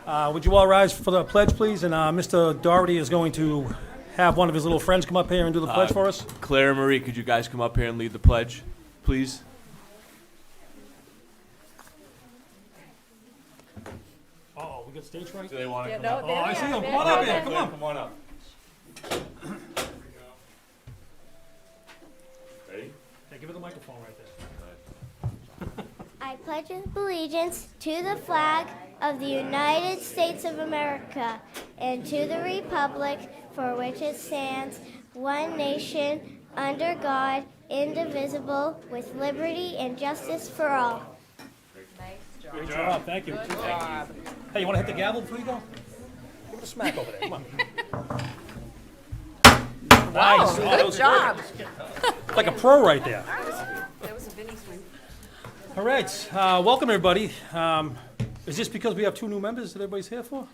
Would you all rise for the pledge, please? And Mr. Doherty is going to have one of his little friends come up here and do the pledge for us. Claire and Marie, could you guys come up here and lead the pledge, please? Oh, we got stage right? Do they want to Yeah, come no, up? Oh, I see him. there Come on they up are. here. Come on. Come on up. Ready? Hey, give her the microphone right there. I pledge allegiance to the flag of the United States of America and to the republic for which it stands, one nation, under God, indivisible, with liberty and justice for all. Good job. Thank you. Hey, you want to hit the gavel before you go? Give it a smack over there. Come on. Nice. Oh, that Good was job. great. Like a pro right there. That was a Vinny swing. All right. Welcome, everybody. Is this because we have two new members that everybody's here for?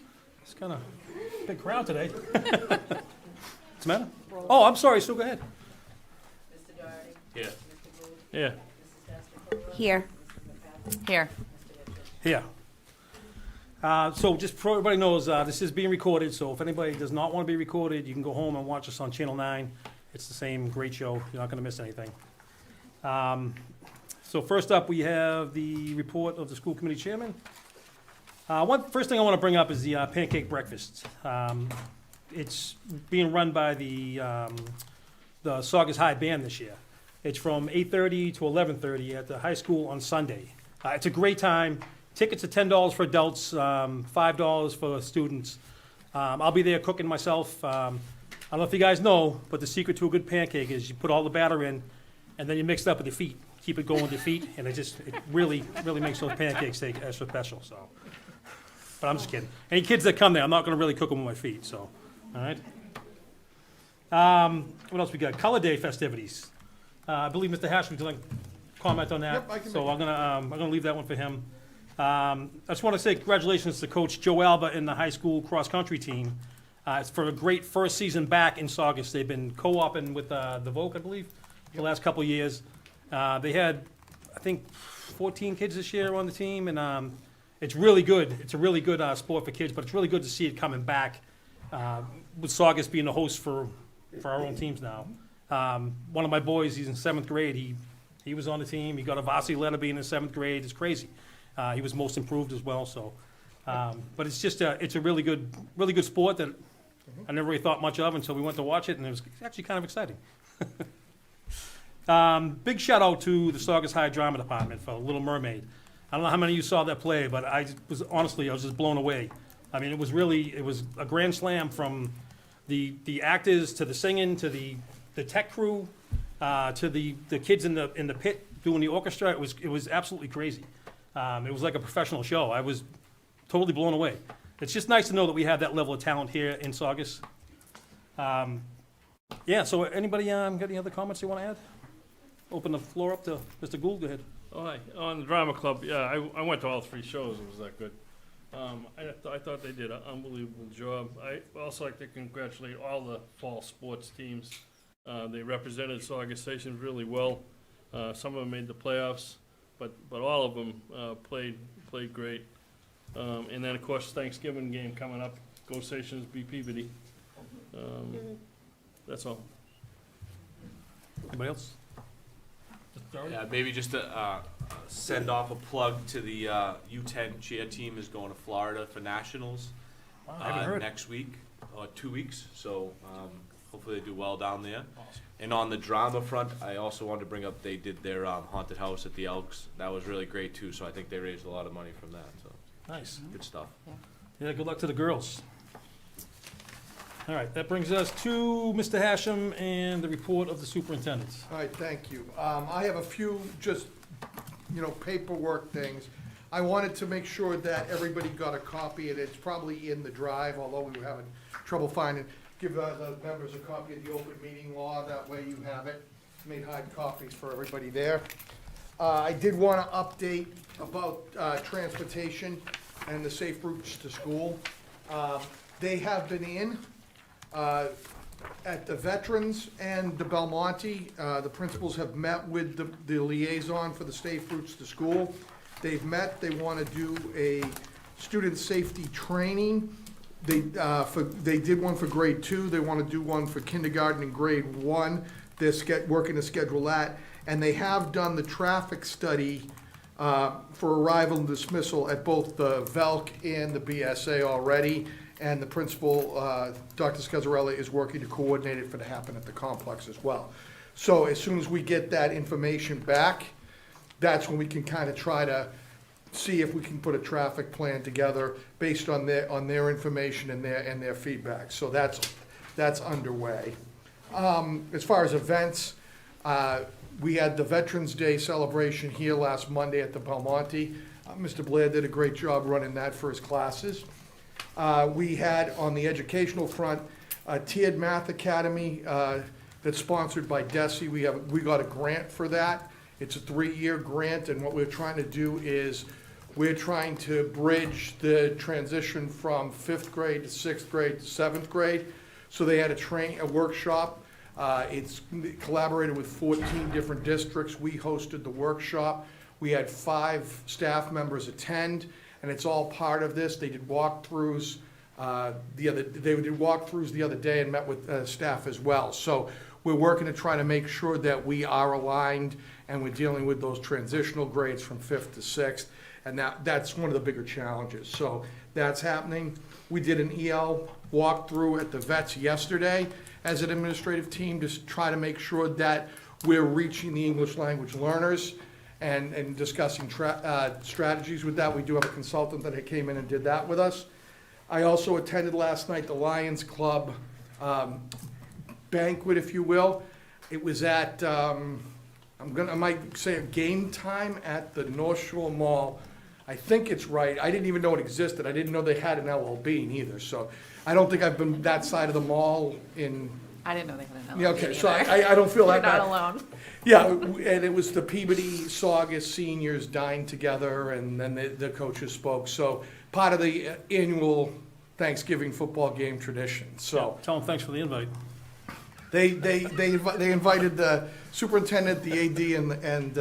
It's kind of a big crowd today. What's the matter? Oh, I'm sorry. So go ahead. Yeah. Yeah. Here. Here. Yeah. So just so everybody knows, this is being recorded, so if anybody does not want to be recorded, you can go home and watch us on Channel 9. It's the same great show. You're not going to miss anything. So first up, we have the report of the school committee chairman. First thing I want to bring up is the pancake breakfast. It's being run by the Saugus High Band this year. It's from 8:30 to 11:30 at the high school on Sunday. It's a great time. Tickets are $10 for adults, $5 for students. I'll be there cooking myself. I don't know if you guys know, but the secret to a good pancake is you put all the batter in, and then you mix it up with your feet. Keep it going with your feet, and it really makes those pancakes taste extra special. So, but I'm just kidding. Any kids that come there, I'm not going to really cook them with my feet. So, all right. What else we got? Color Day festivities. I believe Mr. Hash would like to comment on that. Yep, I can so make I'm gonna leave that one for him. I just want to say congratulations to Coach Joe Alba and the high school cross country team. It's for a great first season back in Saugus. They've been co-oping with the Vogue, I believe, the last couple of years. They had, I think, 14 kids this year on the team, and it's really good. It's a really good sport for kids, but it's really good to see it coming back with Saugus being the host for our own teams now. One of my boys, he's in 7th grade. He was on the team. He got a varsity letter being in 7th grade. It's crazy. He was most improved as well. So, but it's just it's a really good sport that I never really thought much of until we went to watch it, and it was actually kind of exciting. Big shout out to the Saugus High Drama Department for Little Mermaid. I don't know how many of you saw that play, but I was just blown away. I mean, it was a grand slam from the actors to the singing to the tech crew to the kids in the pit doing the orchestra. It was absolutely crazy. It was like a professional show. I was totally blown away. It's just nice to know that we have that level of talent here in Saugus. Yeah, so anybody got any other comments they want to add? Open the floor up to Mr. Gould. Go ahead. Oh, hi. On the drama club, yeah, I went to all 3 shows. It was that good. I thought they did an unbelievable job. I also like to congratulate all the fall sports teams. They represented Saugus Station really well. Some of them made the playoffs, but all of them played great. And then, of course, Thanksgiving game coming up. Go Stations, be Peabody. That's all. Anybody else? Yeah, maybe just to send off a plug to the U10 cheer team is going to Florida for nationals Wow, I haven't heard. next week or 2 weeks. So hopefully they do well down there. Awesome. And on the drama front, I also wanted to bring up they did their haunted house at the Elks. That was really great too. So I think they raised a lot of money from that. So Nice. good stuff. Yeah, good luck to the girls. All right, that brings us to Mr. Hashem and the report of the superintendent. All right, thank you. I have a few just, paperwork things. I wanted to make sure that everybody got a copy, and it's probably in the drive, although we were having trouble finding. Give the members a copy of the open meeting law, that way you have it. Made hard copies for everybody there. I did want to update about transportation and the safe routes to school. They have been in. At the Veterans and the Belmonte, the principals have met with the liaison for the safe routes to school. They've met, they want to do a student safety training. They did one for grade 2, they want to do one for kindergarten and grade 1. They're working to schedule that. And they have done the traffic study for arrival and dismissal at both the VELC and the BSA already. And the principal, Dr. Scazzarella, is working to coordinate it for to happen at the complex as well. So as soon as we get that information back, that's when we can kind of try to see if we can put a traffic plan together based on their information and their feedback. So that's underway. As far as events, we had the Veterans Day celebration here last Monday at the Belmonte. Mr. Blair did a great job running that for his classes. We had, on the educational front, a tiered math academy that's sponsored by DESE. We got a grant for that. It's a 3-year grant, and what we're trying to do is we're trying to bridge the transition from 5th grade to 6th grade to 7th grade. So they had a workshop. It's collaborated with 14 different districts. We hosted the workshop. We had 5 staff members attend, and it's all part of this. They did walkthroughs the other day and met with staff as well. So we're working to try to make sure that we are aligned and we're dealing with those transitional grades from 5th to 6th. And that's one of the bigger challenges. So that's happening. We did an EL walkthrough at the vets yesterday as an administrative team to try to make sure that we're reaching the English language learners and discussing strategies with that. We do have a consultant that came in and did that with us. I also attended last night the Lions Club banquet, if you will. It was at, I might say a game time at the North Shore Mall. I think it's right. I didn't even know it existed. I didn't know they had an LL Bean either. So I don't think I've been that side of the mall in. I didn't know they had an Yeah, LLC okay, so either. I don't feel You're that bad. not alone. Yeah, and it was the Peabody Saugus seniors dined together, and then the coaches spoke. So part of the annual Thanksgiving football game tradition. So Tell them thanks for the invite. they invited the superintendent, the AD, and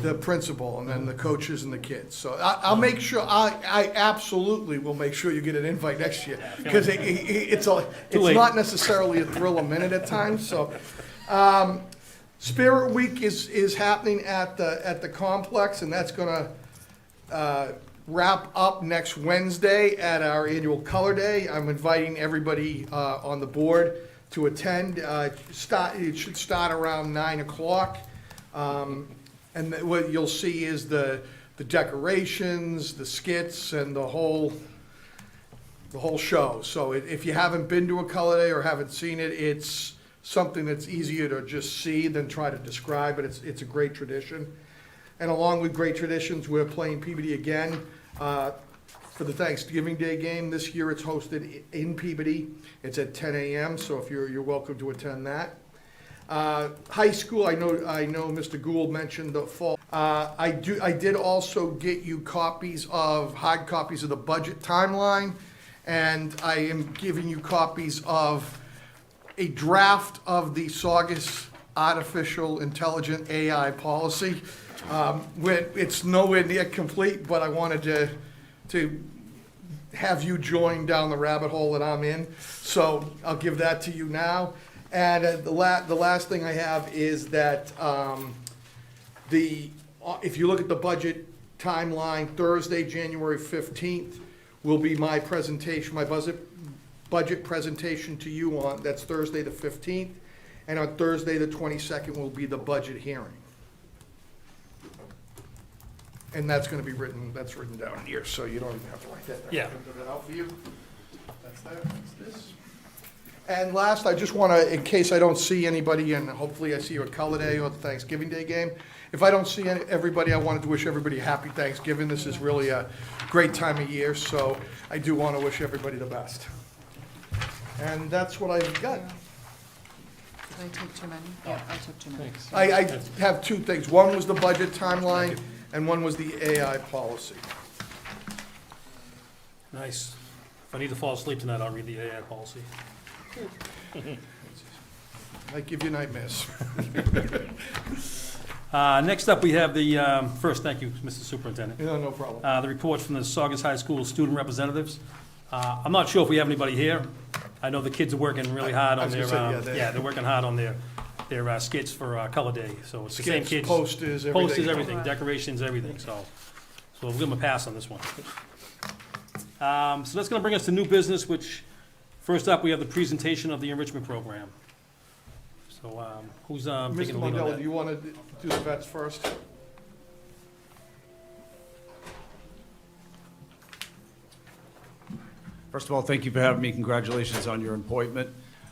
the principal, and then the coaches and the kids. So I'll make sure. I absolutely will make sure you get an invite next year, because it's late. not necessarily a thrill a minute at times. So. Spirit Week is happening at the complex, and that's gonna wrap up next Wednesday at our annual Color Day. I'm inviting everybody on the board to attend. It should start around 9 o'clock. And what you'll see is the decorations, the skits, and the whole show. So if you haven't been to a Color Day or haven't seen it, it's something that's easier to just see than try to describe, but it's a great tradition. And along with great traditions, we're playing Peabody again for the Thanksgiving Day game. This year it's hosted in Peabody. It's at 10 a.m., so if you're welcome to attend that. High school, I know Mr. Gould mentioned the fall. I did also get you hard copies of the budget timeline, and I am giving you copies of a draft of the Saugus Artificial Intelligent AI policy. It's nowhere near complete, but I wanted to have you join down the rabbit hole that I'm in. So I'll give that to you now. And the last thing I have is that if you look at the budget timeline, Thursday, January 15th, will be my presentation, my budget presentation to you that's Thursday the 15th, and on Thursday the 22nd will be the budget hearing. And that's gonna be written down here, so you don't even have to write that down. Yeah. I can put that out for you. That's that, that's this. And last, I just wanna, in case I don't see anybody, and hopefully I see you at Color Day or the Thanksgiving Day game, if I don't see everybody, I wanted to wish everybody a happy Thanksgiving. This is really a great time of year, so I do wanna wish everybody the best. And that's what I've got. Did I take too many? Yeah, I took too many. Thanks. I have two things. One was the budget timeline, and one was the AI policy. Nice. If I need to fall asleep tonight, I'll read the AI policy. Might give you nightmares. Next up, we have the, first, thank you, Mr. Superintendent. No problem. The reports from the Saugus High School student representatives. I'm not sure if we have anybody here. I know the kids are working really hard I on was their, gonna say, yeah, they're working hard on their skits for Color Day, so it's the same Skits, kids. posters, everything. Posters, everything, decorations, everything, so we'll give them a pass on this one. So that's gonna bring us to new business, which, first up, we have the presentation of the enrichment program. So, who's taking Mr. the lead on Mondell, that? do you want to do the vets first? First of all, thank you for having me. Congratulations on your appointment.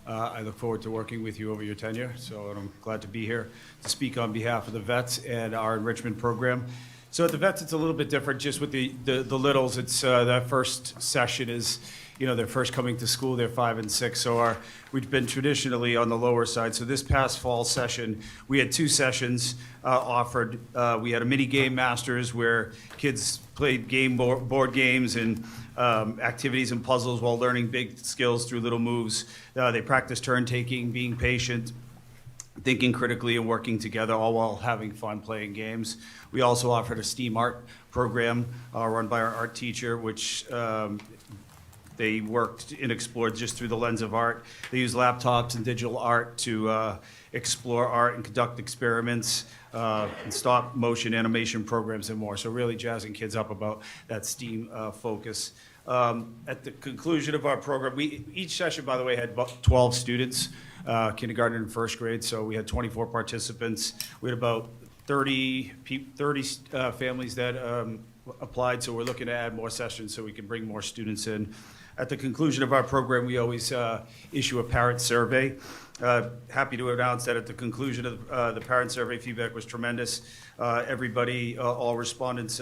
I look forward to working with you over your tenure, so I'm glad to be here to speak on behalf of the vets and our enrichment program. So at the vets, it's a little bit different, just with the littles. It's that first session is, they're first coming to school, they're 5 and 6, so we've been traditionally on the lower side. So this past fall session, we had 2 sessions offered. We had a mini game masters where kids played board games and activities and puzzles while learning big skills through little moves. They practiced turn taking, being patient, thinking critically, and working together, all while having fun playing games. We also offered a STEAM art program run by our art teacher, which they worked and explored just through the lens of art. They used laptops and digital art to explore art and conduct experiments, and stop motion animation programs and more. So really jazzing kids up about that STEAM focus. At the conclusion of our program, each session, by the way, had about 12 students, kindergarten and first grade, so we had 24 participants. We had about 30 families that applied, so we're looking to add more sessions so we can bring more students in. At the conclusion of our program, we always issue a parent survey. Happy to announce that at the conclusion of the parent survey, feedback was tremendous. Everybody, all respondents,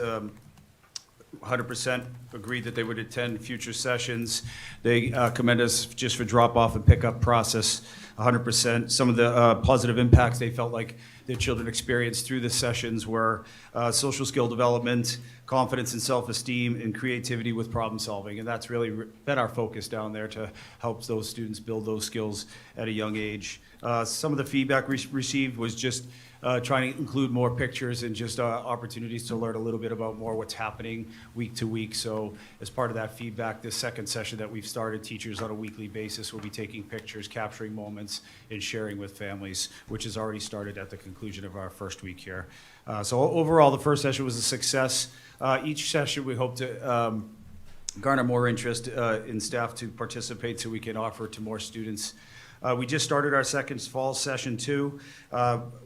100% agreed that they would attend future sessions. They commend us just for drop-off and pickup process, 100%. Some of the positive impacts they felt like their children experienced through the sessions were social skill development, confidence and self-esteem, and creativity with problem solving. And that's really been our focus down there, to help those students build those skills at a young age. Some of the feedback we received was just trying to include more pictures and just opportunities to learn a little bit about more what's happening week to week. So as part of that feedback, this second session that we've started, teachers on a weekly basis will be taking pictures, capturing moments, and sharing with families, which has already started at the conclusion of our first week here. So overall, the first session was a success. Each session we hope to garner more interest in staff to participate so we can offer to more students. We just started our second fall session too.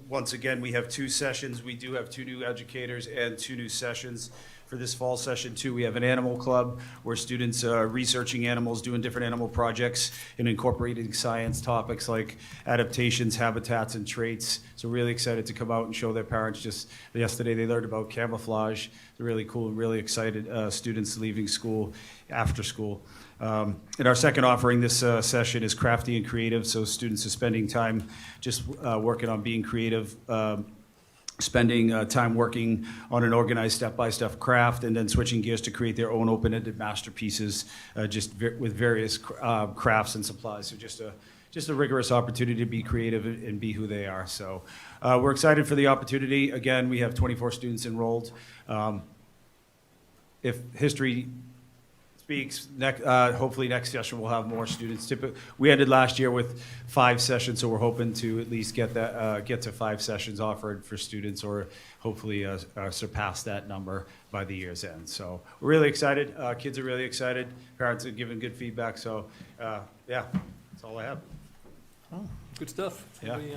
Once again, we have 2 sessions. We do have 2 new educators and 2 new sessions. For this fall session too, we have an animal club where students are researching animals, doing different animal projects, and incorporating science topics like adaptations, habitats, and traits. So really excited to come out and show their parents. Just yesterday they learned about camouflage. They're really cool and really excited students leaving school, after school. And our second offering this session is crafty and creative. So students are spending time just working on being creative, spending time working on an organized step-by-step craft, and then switching gears to create their own open-ended masterpieces with various crafts and supplies. So just a rigorous opportunity to be creative and be who they are. So we're excited for the opportunity. Again, we have 24 students enrolled. If history speaks, hopefully next session we'll have more students. We ended last year with 5 sessions, so we're hoping to at least get to 5 sessions offered for students, or hopefully surpass that number by the year's end. So we're really excited. Kids are really excited. Parents are giving good feedback. So yeah, that's all I have. Oh, good stuff. Yeah. Anybody,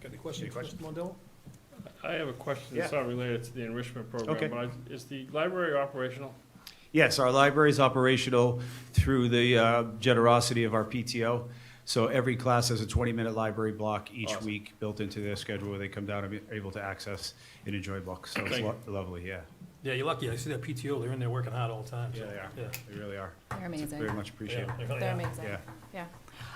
got any questions for Mr. Mondell? I have a question that's Yeah. not related to the enrichment program, Okay. but is the library operational? Yes, our library is operational through the generosity of our PTO. So every class has a 20-minute library block each Awesome. week built into their schedule, where they come down and be able to access and enjoy books. So it's Thank you. lovely, yeah. Yeah, you're lucky. I see that PTO, they're in there working hard all the time. so, Yeah, they are. Yeah. They really are. They're amazing. Very much appreciated. Yeah, they really They're are. amazing. Yeah. Yeah.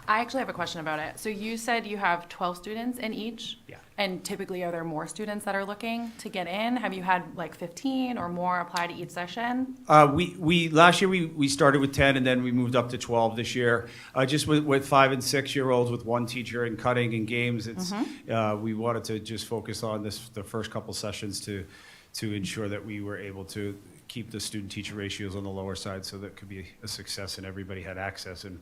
I actually have a question about it. So you said you have 12 students in each? Yeah. And typically, are there more students that are looking to get in? Have you had like 15 or more apply to each session? We last year we started with 10 and then we moved up to 12 this year. Just with 5 and 6 year olds with one teacher and cutting and games, it's we wanted to just focus on the first couple sessions to ensure that we were able to keep the student-teacher ratios on the lower side so that it could be a success and everybody had access and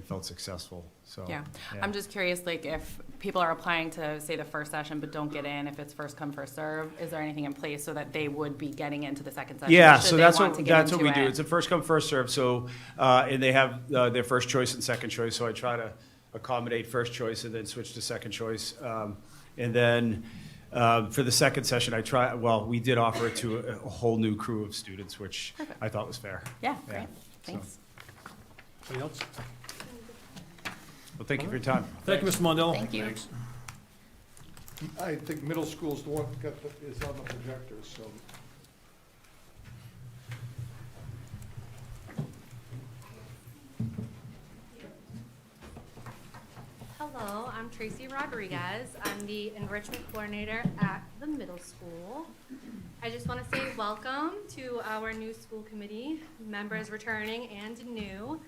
felt successful. So Yeah. I'm just curious, like, if people are applying to, say, the first session but don't get in, if it's first come, first serve, is there anything in place so that they would be getting into the second session? Yeah, should so they that's want what to get we into do. it? It's a first come, first serve. So and they have their first choice and second choice. So I try to accommodate first choice and then switch to second choice. And then for the second session, we did offer it to a whole new crew of students, which I thought was fair. Yeah, Yeah, great. so. Thanks. Anybody else? Well, thank you for your time. Thank you, Mr. Mondell. Thank you. I think middle school's the one that is on the projector, so. Hello, I'm Tracy Rodriguez. I'm the enrichment coordinator at the middle school. I just want to say welcome to our new school committee, members returning and new.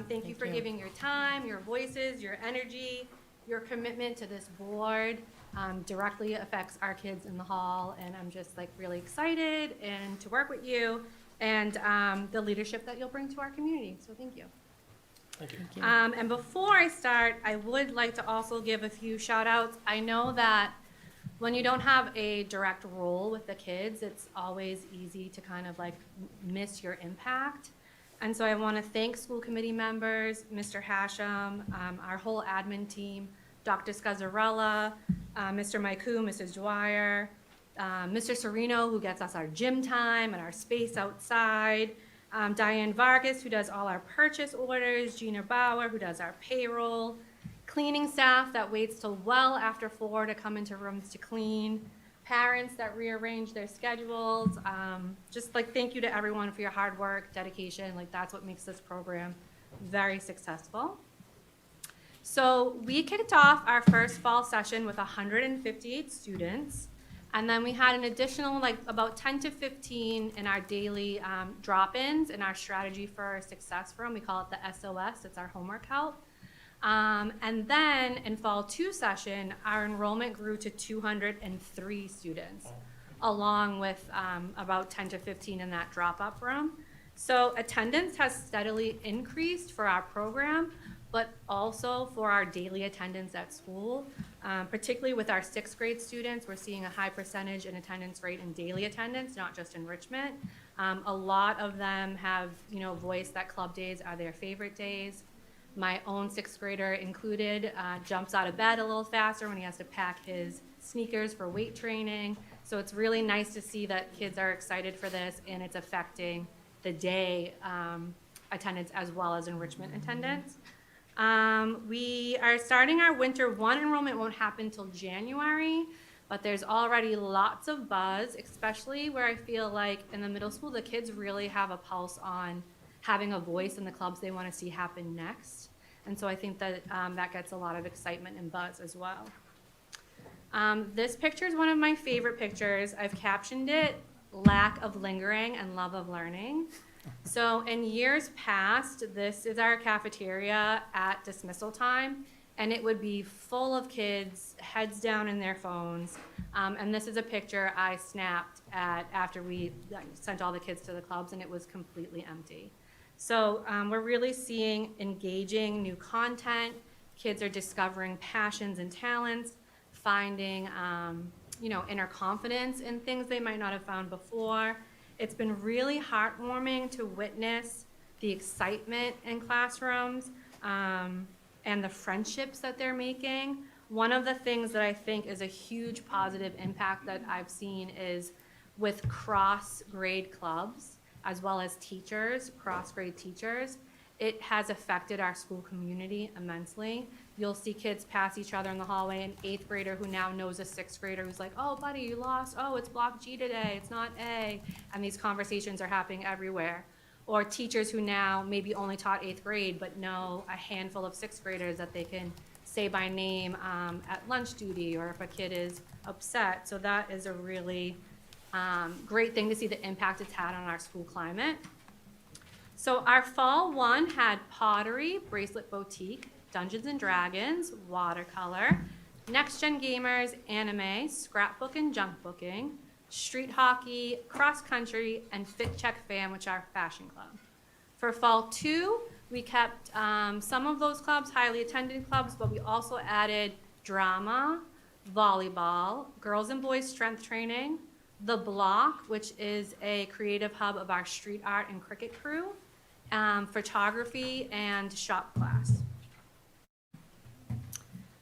Thank you for giving your time, your voices, your energy, your commitment to this board. Directly affects our kids in the hall, and I'm just like really excited and to work with you and the leadership that you'll bring to our community. So thank you. Thank you. And before I start, I would like to also give a few shout outs. I know that when you don't have a direct role with the kids, it's always easy to kind of like miss your impact. And so I want to thank school committee members, Mr. Hashem, our whole admin team, Dr. Scazzarella, Mr. Maiku, Mrs. Dwyer, Mr. Serino, who gets us our gym time and our space outside, Diane Vargas, who does all our purchase orders, Gina Bauer, who does our payroll, cleaning staff that waits till well after 4 to come into rooms to clean, parents that rearrange their schedules. Just like thank you to everyone for your hard work, dedication. Like that's what makes this program very successful. So we kicked off our first fall session with 158 students. And then we had an additional, like about 10 to 15 in our daily drop-ins in our strategy for success room. We call it the SOS, it's our homework help. And then in fall 2 session, our enrollment grew to 203 students, along with about 10 to 15 in that drop-up room. So attendance has steadily increased for our program, but also for our daily attendance at school. Particularly with our 6th grade students, we're seeing a high percentage in attendance rate in daily attendance, not just enrichment. A lot of them have, voiced that club days are their favorite days. My own 6th grader included jumps out of bed a little faster when he has to pack his sneakers for weight training. So it's really nice to see that kids are excited for this and it's affecting the day attendance as well as enrichment attendance. We are starting our winter 1 enrollment won't happen till January, but there's already lots of buzz, especially where I feel like in the middle school, the kids really have a pulse on having a voice in the clubs they want to see happen next. And so I think that that gets a lot of excitement and buzz as well. This picture is one of my favorite pictures. I've captioned it, lack of lingering and love of learning. So in years past, this is our cafeteria at dismissal time, and it would be full of kids, heads down in their phones. And this is a picture I snapped after we sent all the kids to the clubs, and it was completely empty. So we're really seeing engaging new content. Kids are discovering passions and talents, finding inner confidence in things they might not have found before. It's been really heartwarming to witness the excitement in classrooms and the friendships that they're making. One of the things that I think is a huge positive impact that I've seen is with cross-grade clubs, as well as teachers, cross-grade teachers. it has affected our school community immensely. You'll see kids pass each other in the hallway, an 8th grader who now knows a 6th grader who's like, oh, buddy, you lost. Oh, it's block G today. It's not A. And these conversations are happening everywhere. Or teachers who now maybe only taught 8th grade, but know a handful of 6th graders that they can say by name at lunch duty, or if a kid is upset. So that is a really great thing to see the impact it's had on our school climate. So our fall one had pottery, bracelet boutique, Dungeons and Dragons, watercolor, Next Gen Gamers, anime, scrapbook and junk booking, street hockey, cross country, and Fit Check Fam, which are fashion club. For fall 2, we kept some of those clubs, highly attended clubs, but we also added drama, volleyball, girls and boys strength training, the Block, which is a creative hub of our street art and cricket crew, photography, and shop class.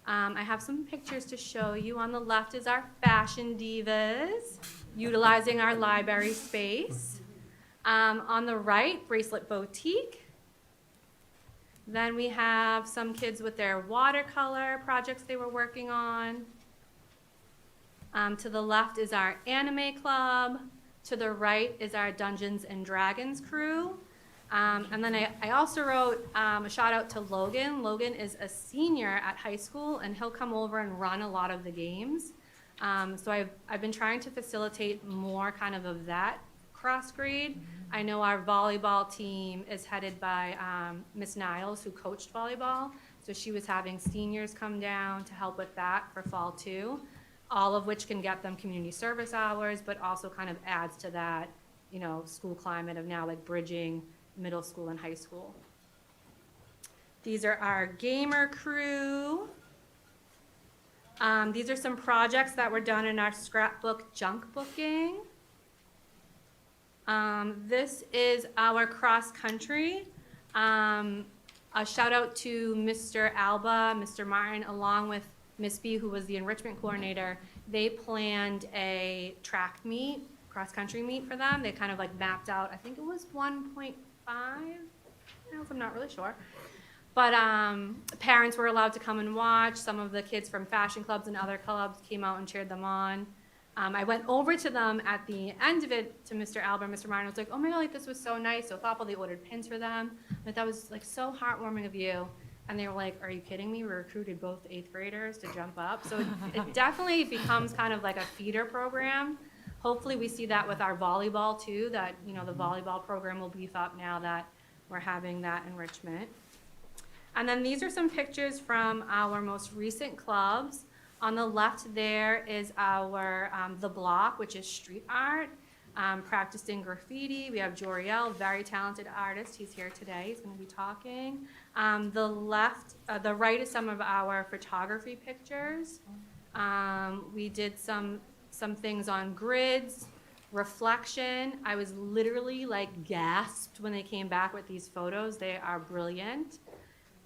I have some pictures to show you. On the left is our fashion divas, utilizing our library space. On the right, bracelet boutique. Then we have some kids with their watercolor projects they were working on. To the left is our anime club. To the right is our Dungeons and Dragons crew. And then I also wrote a shout out to Logan. Logan is a senior at high school, and he'll come over and run a lot of the games. So I've been trying to facilitate more kind of that cross grade. I know our volleyball team is headed by Miss Niles, who coached volleyball. So she was having seniors come down to help with that for fall 2, all of which can get them community service hours, but also kind of adds to that, you know, school climate of now like bridging middle school and high school. These are our gamer crew. These are some projects that were done in our scrapbook junk booking. This is our cross country. A shout out to Mr. Alba, Mr. Martin, along with Miss B, who was the enrichment coordinator. They planned a track meet, cross country meet for them. They kind of like mapped out, I think it was 1.5 miles, I'm not really sure. But parents were allowed to come and watch. Some of the kids from fashion clubs and other clubs came out and cheered them on. I went over to them at the end of it, to Mr. Albert, Mr. Martin. I was like, oh my God, like, this was so nice, so thoughtful. They ordered pins for them. Like, that was like so heartwarming of you. And they were like, are you kidding me? We recruited both 8th graders to jump up. So it definitely becomes kind of like a feeder program. Hopefully we see that with our volleyball too, that, you know, the volleyball program will beef up now that we're having that enrichment. And then these are some pictures from our most recent clubs. On the left there is our The Block, which is street art, practicing graffiti. We have Joriel, very talented artist. He's here today. He's going to be talking. The right is some of our photography pictures. We did some things on grids, reflection. I was literally like gasped when they came back with these photos. They are brilliant.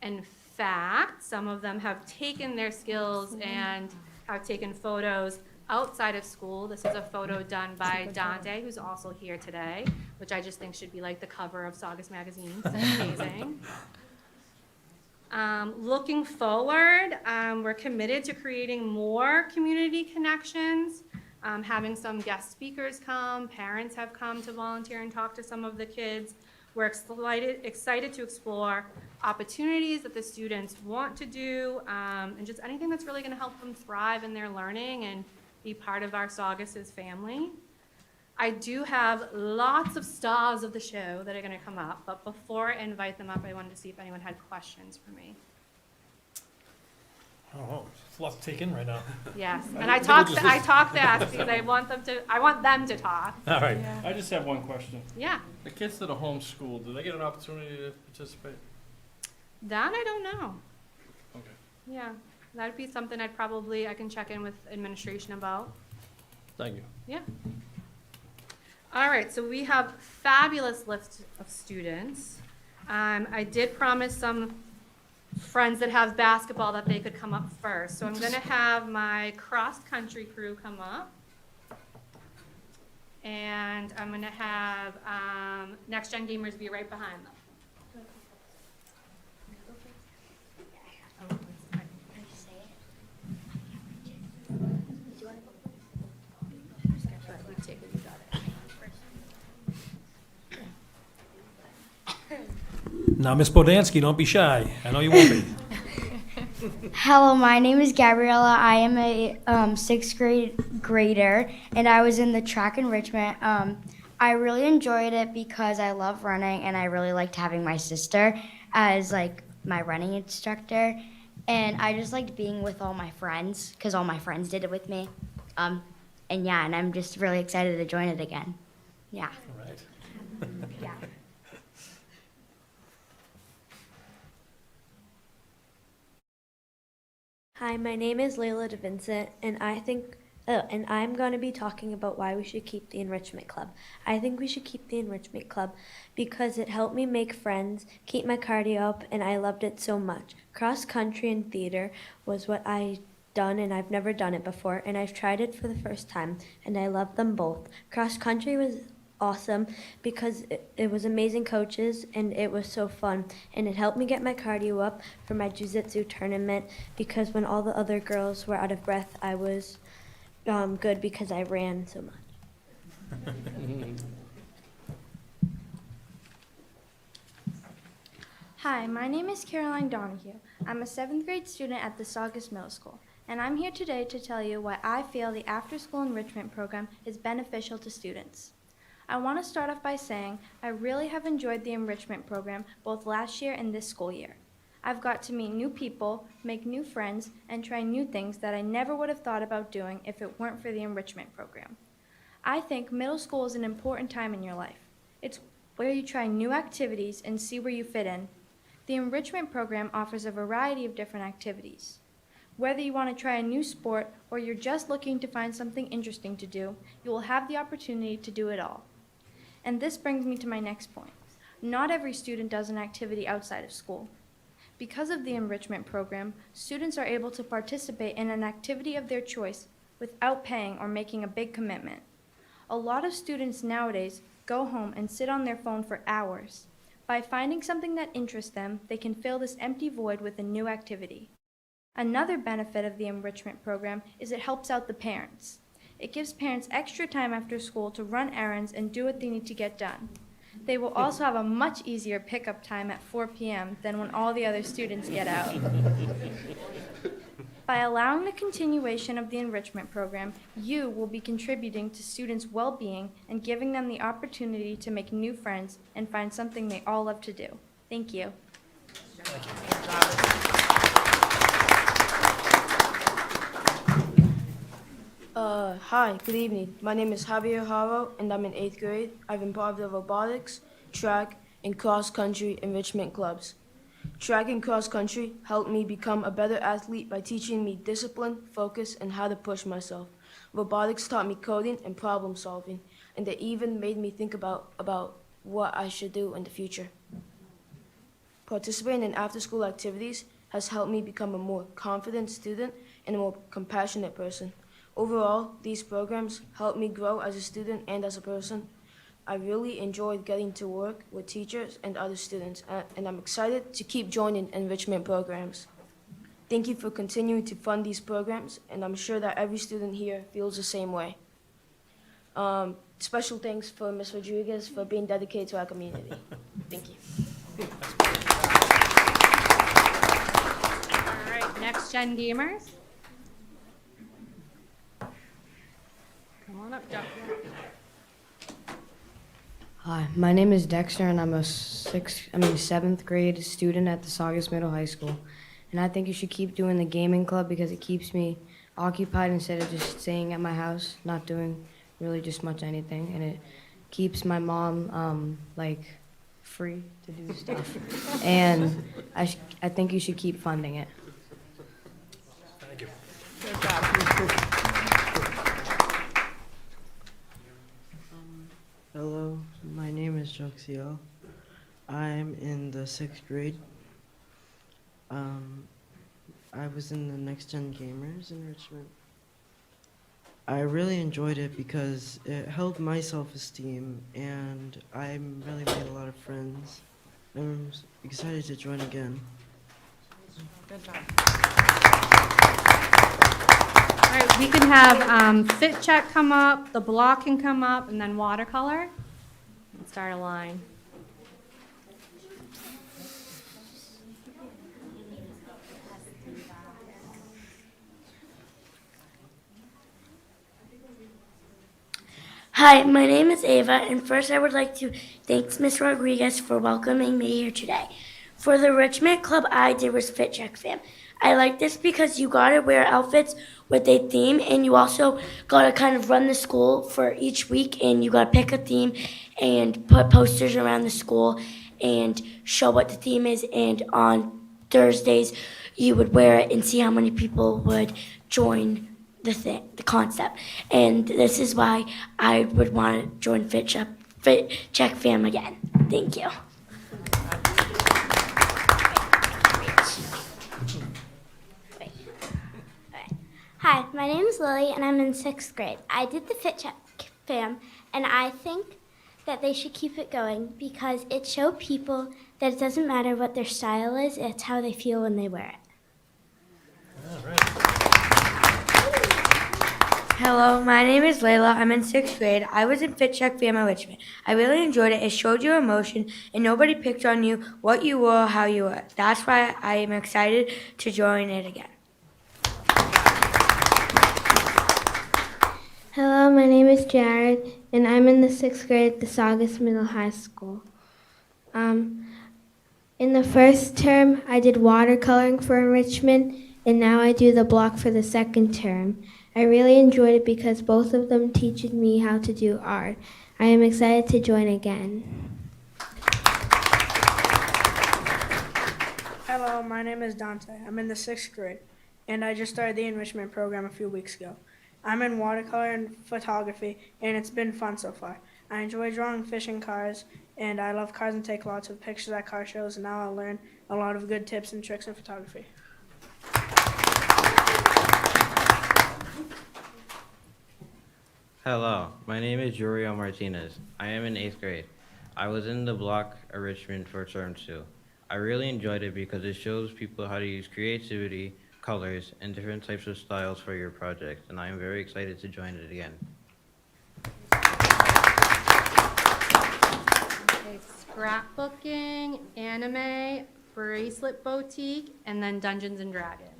In fact, some of them have taken their skills and have taken photos outside of school. This is a photo done by Dante, who's also here today, which I just think should be like the cover of Saugus magazine. It's amazing. Looking forward, we're committed to creating more community connections, having some guest speakers come. Parents have come to volunteer and talk to some of the kids. We're excited to explore opportunities that the students want to do, and just anything that's really going to help them thrive in their learning and be part of our Saugus's family. I do have lots of stars of the show that are going to come up, but before I invite them up, I wanted to see if anyone had questions for me. Oh, it's a lot to take in right now. Yes, and I talk fast because I want them to talk. All right. I just have one question. Yeah, The kids that are homeschooled, do they get an opportunity to participate? that I don't know. Okay. Yeah, that'd be something I can check in with administration about. Thank you. Yeah. All right, so we have fabulous list of students. I did promise some friends that have basketball that they could come up first. So I'm gonna have my cross-country crew come up. And I'm gonna have Next Gen Gamers be right behind them. Now, Miss Bodansky, don't be shy. I know you won't be. Hello, my name is Gabriella. I am a sixth grader, and I was in the track enrichment. I really enjoyed it because I love running, and I really liked having my sister as like my running instructor. And I just liked being with all my friends because all my friends did it with me. And I'm just really excited to join it again. Yeah. All right. Yeah. Hi, my name is Layla DeVincent, and I'm going to be talking about why we should keep the Enrichment Club. I think we should keep the Enrichment Club because it helped me make friends, keep my cardio up, and I loved it so much. Cross country and theater was what I done, and I've never done it before, and I've tried it for the first time, and I love them both. Cross country was awesome because it was amazing coaches and it was so fun, and it helped me get my cardio up for my jiu-jitsu tournament because when all the other girls were out of breath, I was good because I ran so much. Hi, my name is Caroline Donahue. I'm a 7th grade student at the Saugus Middle School, and I'm here today to tell you why I feel the after-school enrichment program is beneficial to students. I want to start off by saying I really have enjoyed the enrichment program both last year and this school year. I've got to meet new people, make new friends, and try new things that I never would have thought about doing if it weren't for the enrichment program. I think middle school is an important time in your life. It's where you try new activities and see where you fit in. The enrichment program offers a variety of different activities. Whether you want to try a new sport or you're just looking to find something interesting to do, you will have the opportunity to do it all. And this brings me to my next point. Not every student does an activity outside of school. Because of the enrichment program, students are able to participate in an activity of their choice without paying or making a big commitment. A lot of students nowadays go home and sit on their phone for hours. By finding something that interests them, they can fill this empty void with a new activity. Another benefit of the enrichment program is it helps out the parents. It gives parents extra time after school to run errands and do what they need to get done. They will also have a much easier pickup time at 4 p.m. than when all the other students get out. By allowing the continuation of the enrichment program, you will be contributing to students' well-being and giving them the opportunity to make new friends and find something they all love to do. Thank you. Hi, good evening. My name is Javier Haro, and I'm in 8th grade. I've been part of the robotics, track, and cross-country enrichment clubs. Track and cross-country helped me become a better athlete by teaching me discipline, focus, and how to push myself. Robotics taught me coding and problem-solving, and they even made me think about what I should do in the future. Participating in after-school activities has helped me become a more confident student and a more compassionate person. Overall, these programs helped me grow as a student and as a person. I really enjoyed getting to work with teachers and other students, and I'm excited to keep joining enrichment programs. Thank you for continuing to fund these programs, and I'm sure that every student here feels the same way. Special thanks for Ms. Rodriguez for being dedicated to our community. Thank you. All right, next gen gamers. Come on up, Jeff. Hi, my name is Dexter, and I'm a 7th grade student at the Saugus Middle High School. And I think you should keep doing the gaming club because it keeps me occupied instead of just staying at my house, not doing really just much anything. And it keeps my mom free to do stuff. And I think you should keep funding it. Thank you. Good job. Hello, my name is Joxiel. I'm in the 6th grade. I was in the Next Gen Gamers enrichment. I really enjoyed it because it helped my self-esteem, and I really made a lot of friends. I'm excited to join again. Good job. All right, we can have fit check come up, the block can come up, and then watercolor. Let's start a line. Hi, my name is Ava, and first I would like to thank Ms. Rodriguez for welcoming me here today. For the Richmond Club I did was Fit Check Fam. I like this because you gotta wear outfits with a theme, and you also gotta kind of run the school for each week, and you gotta pick a theme and put posters around the school and show what the theme is, and on Thursdays you would wear it and see how many people would join the concept. And this is why I would want to join Fit Check Fam again. Thank you. Hi, my name is Lily, and I'm in 6th grade. I did the Fit Check Fam, and I think that they should keep it going because it showed people that it doesn't matter what their style is, it's how they feel when they wear it. All right. Hello, my name is Layla. I'm in 6th grade. I was in Fit Check Fam at Richmond. I really enjoyed it. It showed your emotion, and nobody picked on you, what you wore, how you were. That's why I am excited to join it again. Hello, my name is Jared, and I'm in the 6th grade at the Saugus Middle High School. In the first term, I did watercoloring for enrichment, and now I do the block for the second term. I really enjoyed it because both of them teach me how to do art. I am excited to join again. Hello, my name is Dante. I'm in the 6th grade, and I just started the enrichment program a few weeks ago. I'm in watercolor and photography, and it's been fun so far. I enjoy drawing fish and cars, and I love cars and take lots of pictures at car shows, and now I'll learn a lot of good tips and tricks in photography. Hello, my name is Juriel Martinez. I am in 8th grade. I was in the block enrichment for term 2. I really enjoyed it because it shows people how to use creativity, colors, and different types of styles for your project, and I am very excited to join it again. Okay, scrapbooking, anime, bracelet boutique, and then Dungeons and Dragons.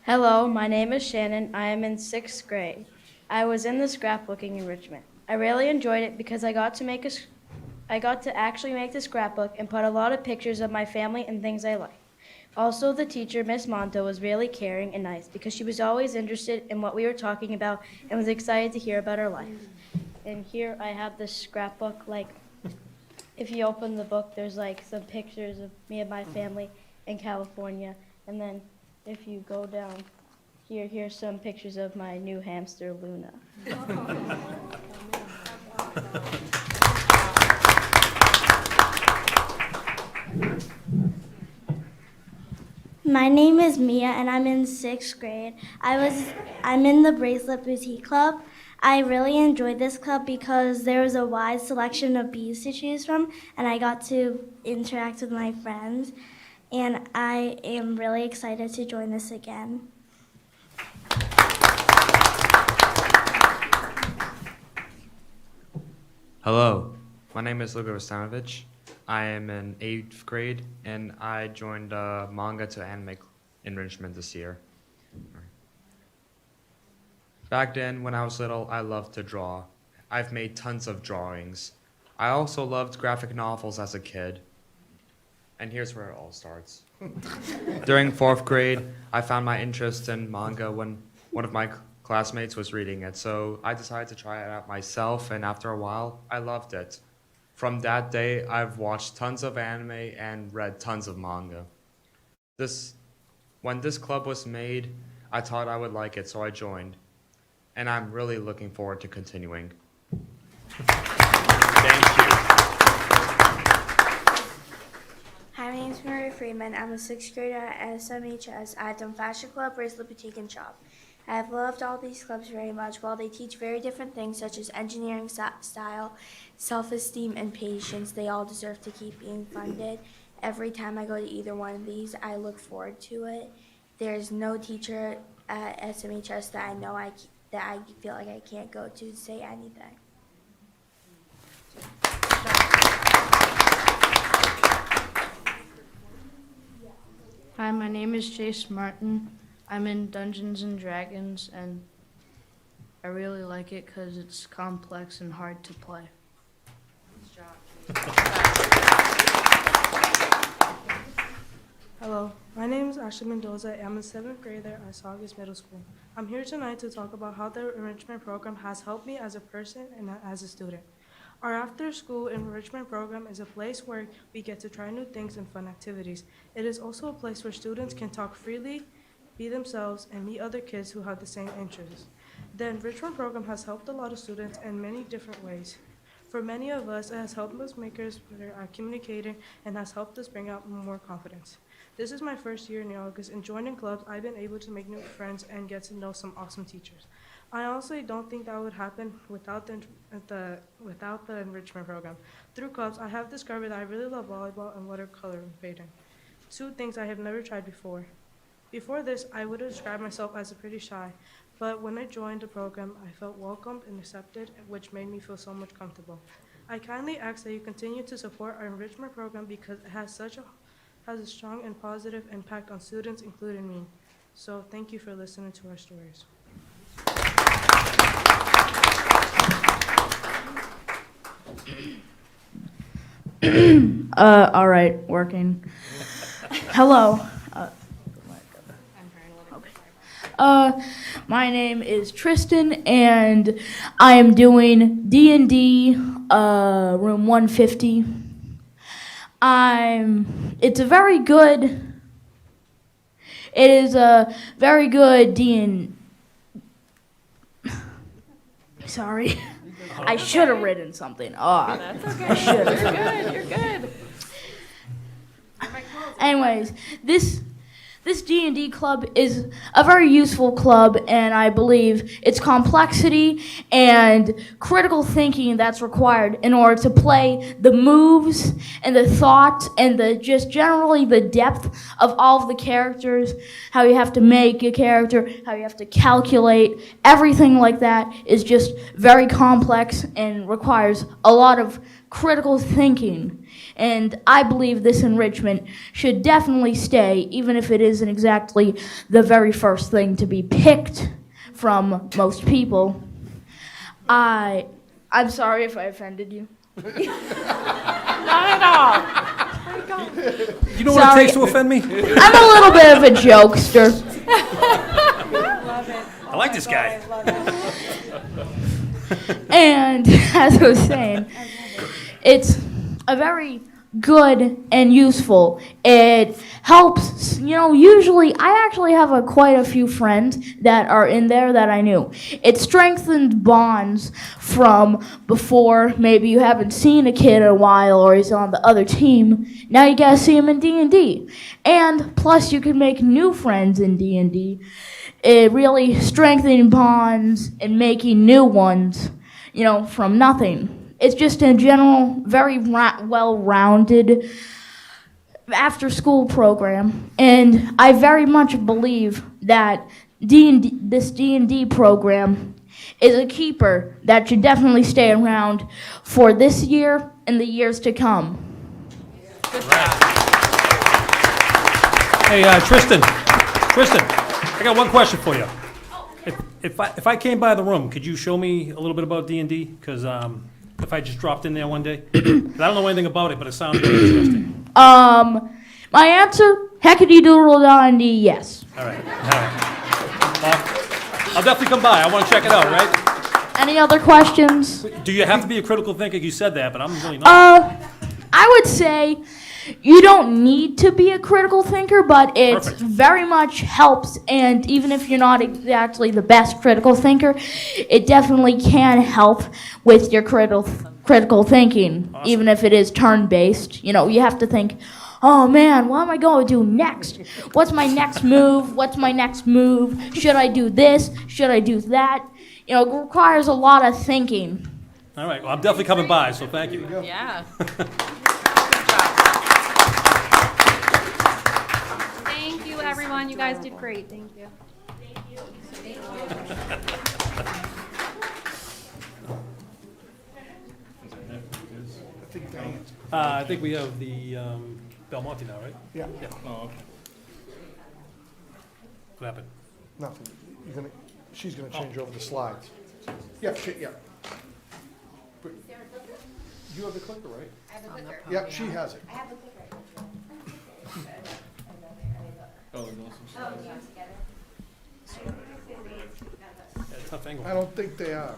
Hello, my name is Shannon. I am in 6th grade. I was in the scrapbooking enrichment. I really enjoyed it because I got to actually make the scrapbook and put a lot of pictures of my family and things I like. Also, the teacher, Miss Monto, was really caring and nice because she was always interested in what we were talking about and was excited to hear about our life. And here I have this scrapbook. Like, if you open the book, there's like some pictures of me and my family in California. And then if you go down here, here's some pictures of my new hamster, Luna. My name is Mia, and I'm in 6th grade. I'm in the Bracelet Boutique Club. I really enjoyed this club because there was a wide selection of beads to choose from, and I got to interact with my friends. And I am really excited to join this again. Hello, my name is Luka Rostanovic. I am in 8th grade, and I joined manga to anime enrichment this year. Back then, when I was little, I loved to draw. I've made tons of drawings. I also loved graphic novels as a kid. And here's where it all starts. During 4th grade, I found my interest in manga when one of my classmates was reading it, so I decided to try it out myself, and after a while, I loved it. From that day, I've watched tons of anime and read tons of manga. When this club was made, I thought I would like it, so I joined. And I'm really looking forward to continuing. Thank you. Hi, my name is Mary Freeman. I'm a 6th grader at SMHS. I've done Fashion Club, Bracelet Boutique, and Shop. I have loved all these clubs very much. While they teach very different things such as engineering style, self-esteem, and patience, they all deserve to keep being funded. Every time I go to either one of these, I look forward to it. There's no teacher at SMHS that I know that I feel like I can't go to say anything. Hi, my name is Chase Martin. I'm in Dungeons and Dragons, and I really like it because it's complex and hard to play. Hello, my name is Ashley Mendoza. I'm a 7th grader at Saugus Middle School. I'm here tonight to talk about how the enrichment program has helped me as a person and as a student. Our after-school enrichment program is a place where we get to try new things and fun activities. It is also a place where students can talk freely, be themselves, and meet other kids who have the same interests. The enrichment program has helped a lot of students in many different ways. For many of us, it has helped us make us better at communicating and has helped us bring out more confidence. This is my first year in August, and joining clubs, I've been able to make new friends and get to know some awesome teachers. I honestly don't think that would happen without the enrichment program. Through clubs, I have discovered that I really love volleyball and watercolor painting, 2 things I have never tried before. Before this, I would have described myself as pretty shy, but when I joined the program, I felt welcomed and accepted, which made me feel so much comfortable. I kindly ask that you continue to support our enrichment program because it has a strong and positive impact on students, including me. So thank you for listening to our stories. All right, working. Hello. My name is Tristan, and I am doing D&D, room 150. It is a very good sorry. I should have written something. That's okay. I should have. You're good. You're good. Anyways, this D&D club is a very useful club, and I believe its complexity and critical thinking that's required in order to play the moves and the thoughts and just generally the depth of all of the characters, how you have to make a character, how you have to calculate, everything like that is just very complex and requires a lot of critical thinking. And I believe this enrichment should definitely stay, even if it isn't exactly the very first thing to be picked from most people. I'm sorry if I offended you. Not at all. You know what it takes to offend me? I'm a little bit of a jokester. I like this guy. And as I was saying, it's a very good and useful. It helps, usually I actually have quite a few friends that are in there that I knew. It strengthened bonds from before. Maybe you haven't seen a kid in a while or he's on the other team. Now you gotta see him in D&D. And plus you can make new friends in D&D. It really strengthening bonds and making new ones, from nothing. It's just in general very well-rounded after-school program, and I very much believe that this D&D program is a keeper that should definitely stay around for this year and the years to come. Hey, Tristan, I got one question for you. If I came by the room, could you show me a little bit about D&D? Because if I just dropped in there one day, 'cause I don't know anything about it, but it sounds very interesting. My answer, heckity-doodle-D, yes. All right. Well, I'll definitely come by. I want to check it out, right? Any other questions? Do you have to be a critical thinker? You said that, but I'm really not. I would say you don't need to be a critical thinker, but it very much helps, and even if you're not exactly the best critical thinker, it definitely can help with your critical thinking, even if it is turn-based. You have to think, oh man, what am I going to do next? What's my next move? What's my next move? Should I do this? Should I do that? It requires a lot of thinking. All right, well, I'm definitely coming by, so thank you. Yeah. Thank you, everyone. You guys did great. Thank you. I think we have the Belmonte now, right? Yeah. Oh, okay. What happened? Nothing. She's gonna change over the slides. Yeah, yeah. But you have the clicker, right? I have a clicker. Yep, she has it. I have the clicker. Tough angle. I don't think they are.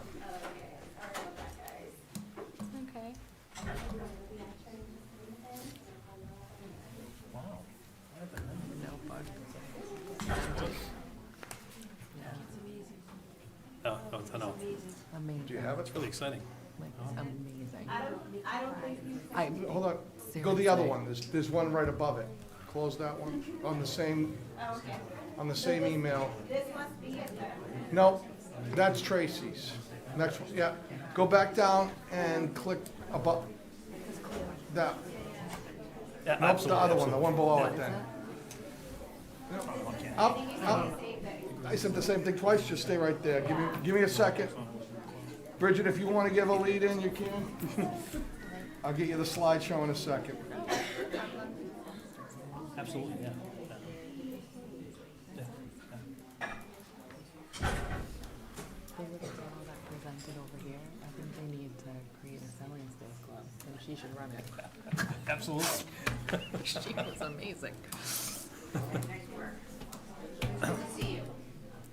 Okay. No, no. Amazing. Do you have it? It's really exciting. Amazing. Hold on, go the other one, there's one right above it. Close that one, on the same, on the same email. No, that's Tracy's. Next one, yeah. Go back down and click above, that. Yeah, Nope, the absolutely, other one, the absolutely. one below it then. Up, up. I said the same thing twice, just stay right there. Give me a second. Bridget, if you want to give a lead in, you can. I'll get you the slideshow in a second. Absolutely, yeah. They would have all that presented over here. I think they need to create a selling space club, and she should run it. Absolutely. She was amazing. Nice work. Good to see you.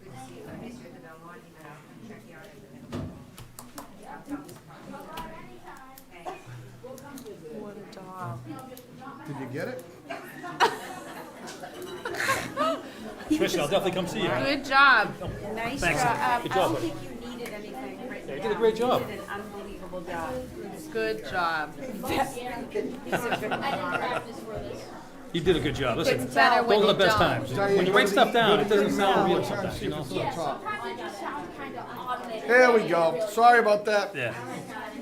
Good to see you. I miss you at the Belmonte now. Check you out in a minute. What a job. Did you get it? Tricia, I'll definitely come see you. Good job. Nice Thanks. job. Good I job, don't buddy. think you needed anything written Yeah, you did a great job. You did an unbelievable job. Good job. You did a good job. Listen, It's better when those are you the best don't. times. When you write stuff down, it doesn't sound real sometimes, you know? There we go. Sorry about that. Yeah.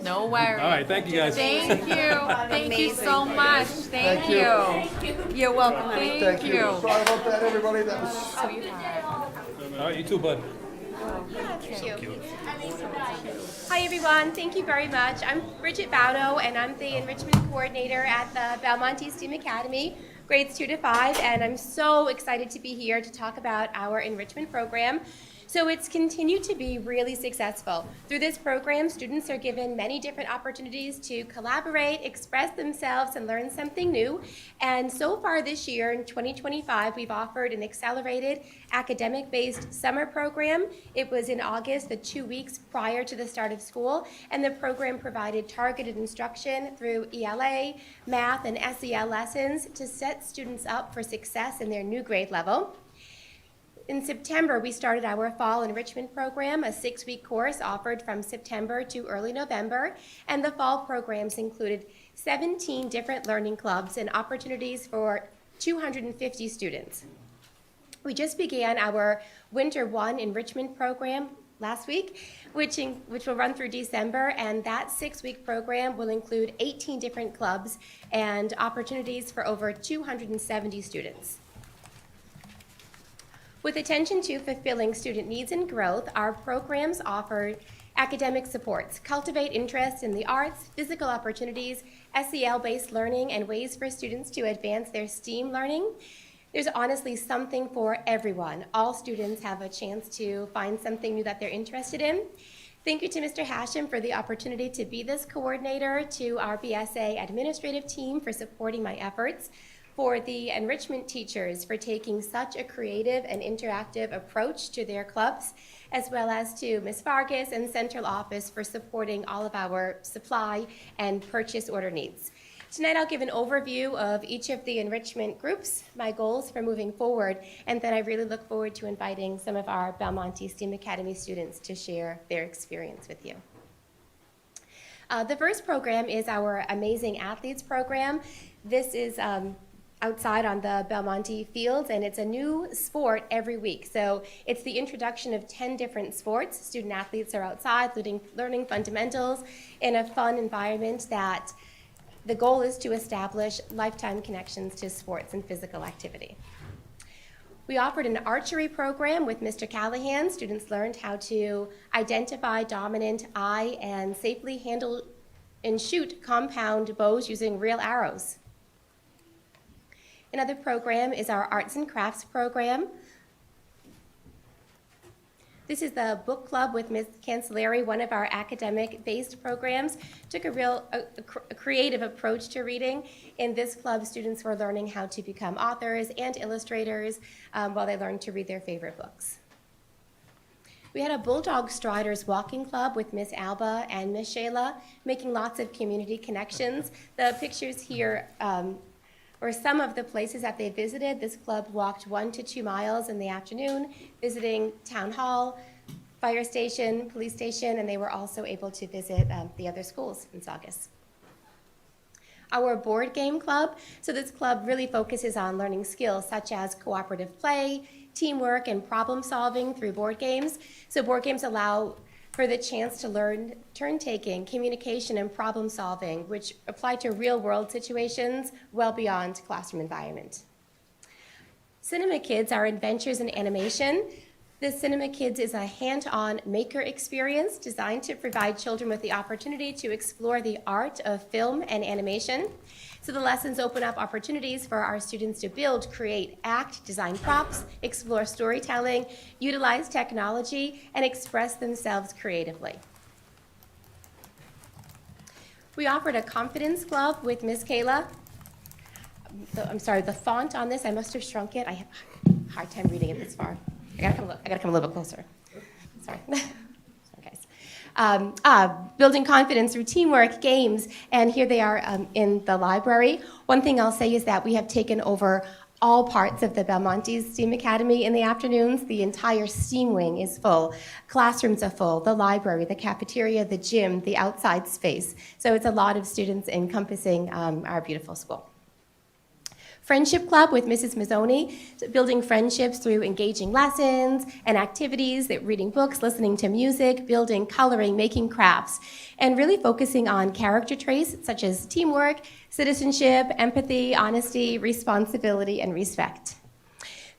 No worries. All right, thank you, guys. Thank you. Thank you so much. Thank you. You're welcome. Thank you. Sorry about that, everybody. That was. All right, you too, bud. Hi everyone, thank you very much. I'm Bridget Baudo and I'm the enrichment coordinator at the Belmonte STEAM Academy, grades 2 to 5, and I'm so excited to be here to talk about our enrichment program. So it's continued to be really successful. Through this program, students are given many different opportunities to collaborate, express themselves, and learn something new. And so far this year, in 2025, we've offered an accelerated academic-based summer program. It was in August, the 2 weeks prior to the start of school, and the program provided targeted instruction through ELA, math, and SEL lessons to set students up for success in their new grade level. In September, we started our fall enrichment program, a 6-week course offered from September to early November, and the fall programs included 17 different learning clubs and opportunities for 250 students. We just began our Winter 1 enrichment program last week, which will run through December, and that 6-week program will include 18 different clubs and opportunities for over 270 students. With attention to fulfilling student needs and growth, our programs offer academic supports, cultivate interest in the arts, physical opportunities, SEL-based learning, and ways for students to advance their STEAM learning. There's honestly something for everyone. All students have a chance to find something new that they're interested in. Thank you to Mr. Hashem for the opportunity to be this coordinator, to our BSA administrative team for supporting my efforts, for the enrichment teachers for taking such a creative and interactive approach to their clubs, as well as to Ms. Vargas and Central Office for supporting all of our supply and purchase order needs. Tonight I'll give an overview of each of the enrichment groups, my goals for moving forward, and then I really look forward to inviting some of our Belmonte STEAM Academy students to share their experience with you. The first program is our Amazing Athletes program. This is outside on the Belmonte fields, and it's a new sport every week. So it's the introduction of 10 different sports. Student athletes are outside learning fundamentals in a fun environment that the goal is to establish lifetime connections to sports and physical activity. We offered an archery program with Mr. Callahan. Students learned how to identify dominant eye and safely handle and shoot compound bows using real arrows. Another program is our Arts and Crafts program. This is the book club with Ms. Cancelleri, one of our academic-based programs. Took a real a creative approach to reading. In this club, students were learning how to become authors and illustrators while they learned to read their favorite books. We had a Bulldog Striders walking club with Miss Alba and Miss Shayla, making lots of community connections. The pictures here or some of the places that they visited. This club walked 1 to 2 miles in the afternoon, visiting town hall, fire station, police station, and they were also able to visit the other schools in Saugus. Our board game club, so this club really focuses on learning skills such as cooperative play, teamwork, and problem solving through board games. So board games allow for the chance to learn turn-taking, communication, and problem solving, which apply to real-world situations well beyond classroom environment. Cinema Kids are adventures in animation. The Cinema Kids is a hand-on maker experience designed to provide children with the opportunity to explore the art of film and animation. So the lessons open up opportunities for our students to build, create, act, design props, explore storytelling, utilize technology, and express themselves creatively. We offered a confidence club with Miss Kayla. I'm sorry, the font on this, I must have shrunk it. I have a hard time reading it this far. I gotta come a little bit closer. Sorry. Building confidence through teamwork, games, and here they are in the library. One thing I'll say is that we have taken over all parts of the Belmonte STEAM Academy in the afternoons. The entire STEAM wing is full. Classrooms are full, the library, the cafeteria, the gym, the outside space. So it's a lot of students encompassing our beautiful school. Friendship Club with Mrs. Mazzoni, so building friendships through engaging lessons and activities, reading books, listening to music, building, coloring, making crafts, and really focusing on character traits such as teamwork, citizenship, empathy, honesty, responsibility, and respect.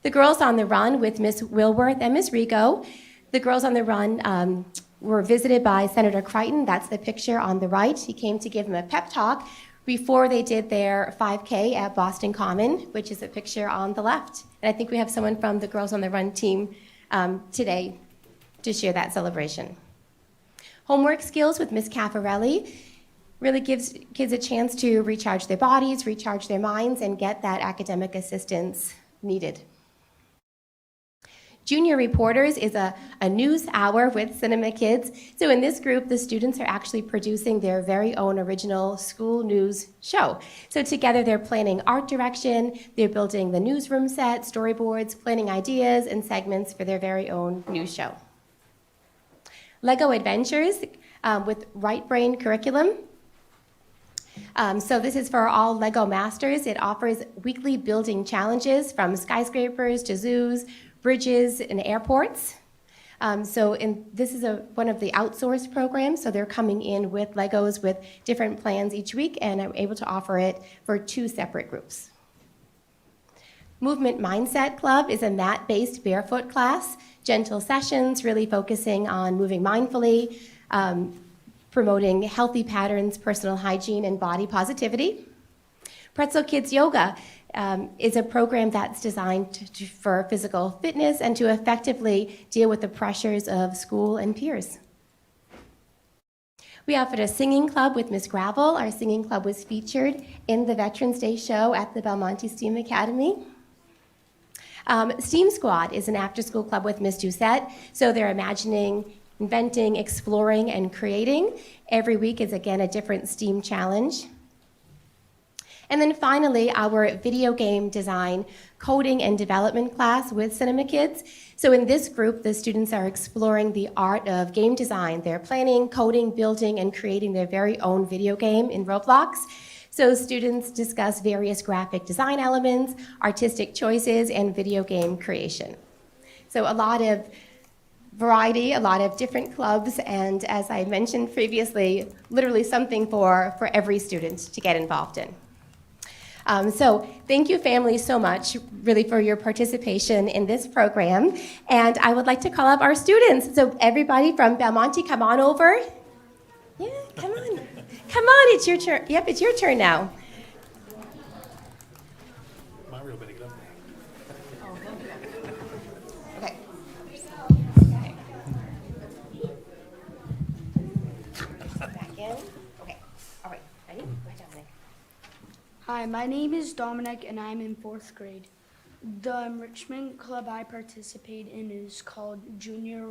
The Girls on the Run with Miss Wilworth and Miss Rigo. The Girls on the Run were visited by Senator Crichton. That's the picture on the right. He came to give them a pep talk before they did their 5K at Boston Common, which is a picture on the left. And I think we have someone from the Girls on the Run team today to share that celebration. Homework skills with Miss Caffarelli really gives kids a chance to recharge their bodies, recharge their minds, and get that academic assistance needed. Junior Reporters is a news hour with Cinema Kids. So in this group, the students are actually producing their very own original school news show. So together they're planning art direction, they're building the newsroom set, storyboards, planning ideas and segments for their very own news show. Lego Adventures with Right Brain Curriculum. So this is for all Lego masters. It offers weekly building challenges from skyscrapers to zoos, bridges, and airports. This is one of the outsourced programs, so they're coming in with Legos with different plans each week, and I'm able to offer it for 2 separate groups. Movement Mindset Club is a mat-based barefoot class, gentle sessions, really focusing on moving mindfully, promoting healthy patterns, personal hygiene, and body positivity. Pretzel Kids Yoga is a program that's designed for physical fitness and to effectively deal with the pressures of school and peers. We offered a singing club with Miss Gravel. Our singing club was featured in the Veterans Day show at the Belmonte STEAM Academy. STEAM Squad is an after-school club with Miss Doucette, so they're imagining, inventing, exploring, and creating. Every week is, again, a different STEAM challenge. And then finally, our video game design, coding, and development class with Cinema Kids. So in this group, the students are exploring the art of game design. They're planning, coding, building, and creating their very own video game in Roblox. So students discuss various graphic design elements, artistic choices, and video game creation. So a lot of variety, a lot of different clubs, and as I mentioned previously, literally something for every student to get involved in. So thank you, families, so much, really, for your participation in this program. And I would like to call up our students. So everybody from Belmonte, come on over. Yeah, come on. Come on, it's your turn. Yep, it's your turn now. Mario better get up there. Okay. Hi, my name is Dominic and I'm in 4th grade. The enrichment club I participate in is called Junior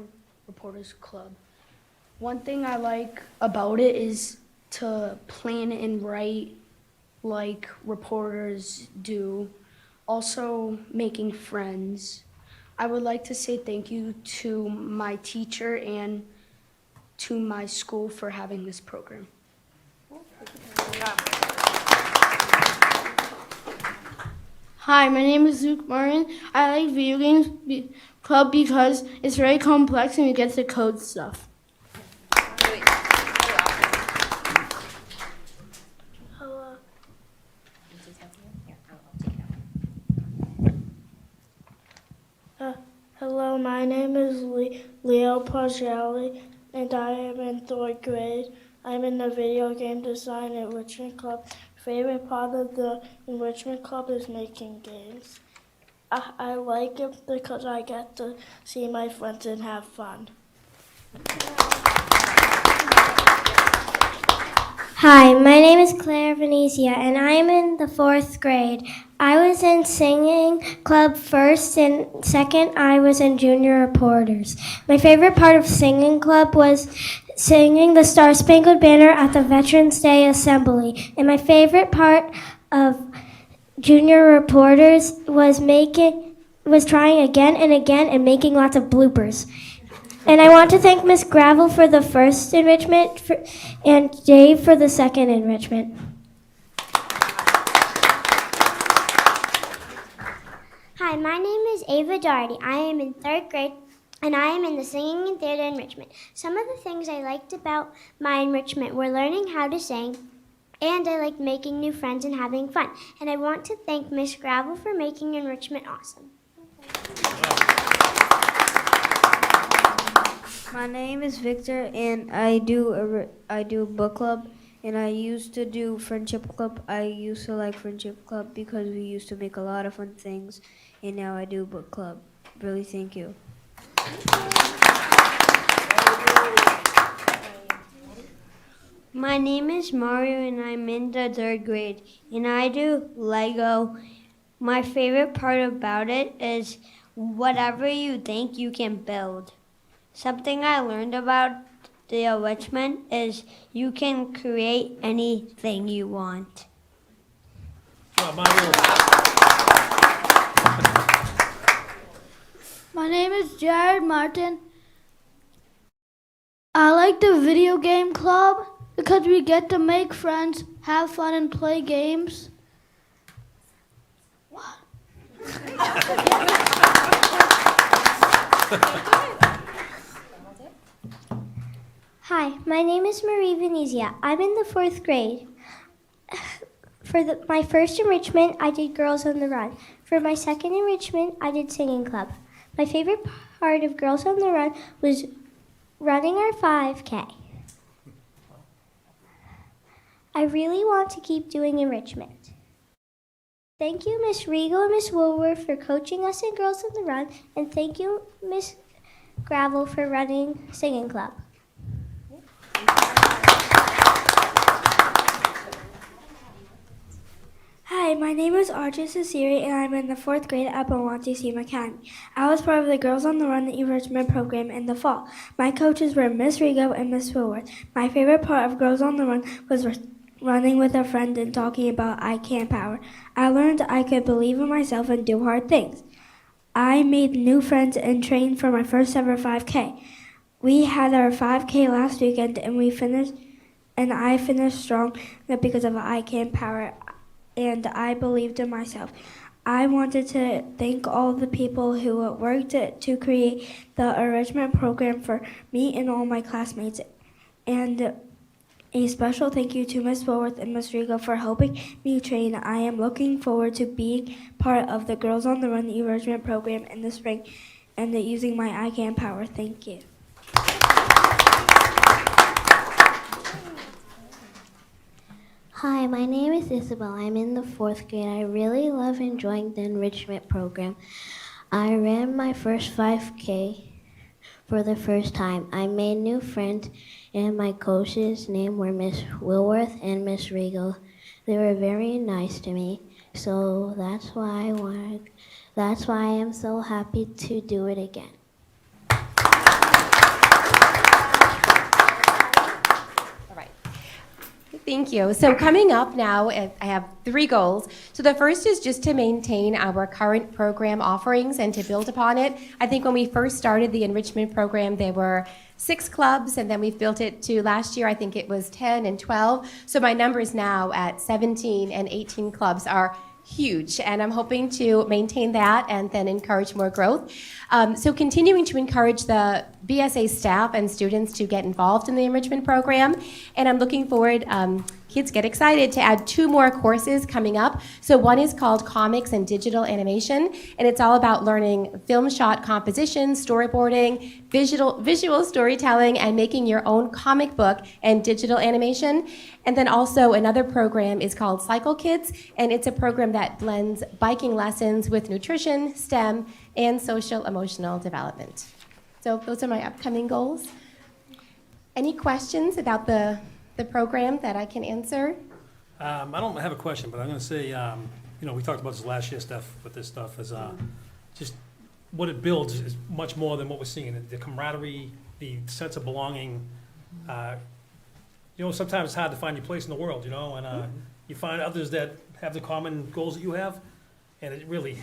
Reporters Club. One thing I like about it is to plan and write like reporters do, also making friends. I would like to say thank you to my teacher and to my school for having this program. Hi, my name is Luke Martin. I like video games club because it's very complex and we get to code stuff. Hello. Hello, my name is Leo Pagelli, and I am in 3rd grade. I'm in the video game design enrichment club. Favorite part of the enrichment club is making games. I like it because I get to see my friends and have fun. Hi, my name is Claire Venezia, and I am in the 4th grade. I was in singing club first, and second, I was in junior reporters. My favorite part of singing club was singing the Star Spangled Banner at the Veterans Day Assembly. And my favorite part of junior reporters was trying again and again and making lots of bloopers. And I want to thank Miss Gravel for the first enrichment and Dave for the second enrichment. Hi, my name is Ava Doherty. I am in 3rd grade, and I am in the singing and theater enrichment. Some of the things I liked about my enrichment were learning how to sing, and I liked making new friends and having fun. And I want to thank Miss Gravel for making enrichment awesome. My name is Victor, and I do book club, and I used to do friendship club. I used to like friendship club because we used to make a lot of fun things, and now I do book club. Really, thank you. My name is Mario, and I'm in the 3rd grade, and I do Lego. My favorite part about it is whatever you think you can build. Something I learned about the enrichment is you can create anything you want. My name is Jared Martin. I like the video game club because we get to make friends, have fun, and play games. What? Hi, my name is Marie Venezia. I'm in the 4th grade. For my first enrichment, I did Girls on the Run. For my second enrichment, I did Singing Club. My favorite part of Girls on the Run was running our 5K. I really want to keep doing enrichment. Thank you, Miss Regal and Miss Woolworth for coaching us in Girls on the Run, and thank you, Miss Gravel, for running Singing Club. Hi, my name is Archie Cesari, and I'm in the 4th grade at Belmonte Senior Academy. I was part of the Girls on the Run enrichment program in the fall. My coaches were Miss Rigo and Miss Woolworth. My favorite part of Girls on the Run was running with a friend and talking about I Can Power. I learned I could believe in myself and do hard things. I made new friends and trained for my first ever 5K. We had our 5K last weekend, and I finished strong because of I Can Power, and I believed in myself. I wanted to thank all the people who worked to create the enrichment program for me and all my classmates. And a special thank you to Miss Woolworth and Miss Rigo for helping me train. I am looking forward to being part of the Girls on the Run enrichment program in the spring and using my I Can Power. Thank you. Hi, my name is Isabel. I'm in the 4th grade. I really love enjoying the enrichment program. I ran my first 5K for the first time. I made new friends, and my coaches' name were Miss Wilworth and Miss Regal. They were very nice to me. So that's why I am so happy to do it again. All right. Thank you. So coming up now, I have 3 goals. So the first is just to maintain our current program offerings and to build upon it. I think when we first started the enrichment program, there were 6 clubs, and then we've built it to last year, I think it was 10 and 12. So my numbers now at 17 and 18 clubs are huge, and I'm hoping to maintain that and then encourage more growth. So continuing to encourage the BSA staff and students to get involved in the enrichment program, and I'm looking forward, kids get excited, to add 2 more courses coming up. So one is called Comics and Digital Animation, and it's all about learning film shot composition, storyboarding, visual storytelling, and making your own comic book and digital animation. And then also another program is called Cycle Kids, and it's a program that blends biking lessons with nutrition, STEM, and social emotional development. So those are my upcoming goals. Any questions about the program that I can answer? I don't have a question, but I'm going to say, we talked about this last year, Steph, with this stuff, is just what it builds is much more than what we're seeing. The camaraderie, the sense of belonging. Sometimes it's hard to find your place in the world, and you find others that have the common goals that you have, and it really,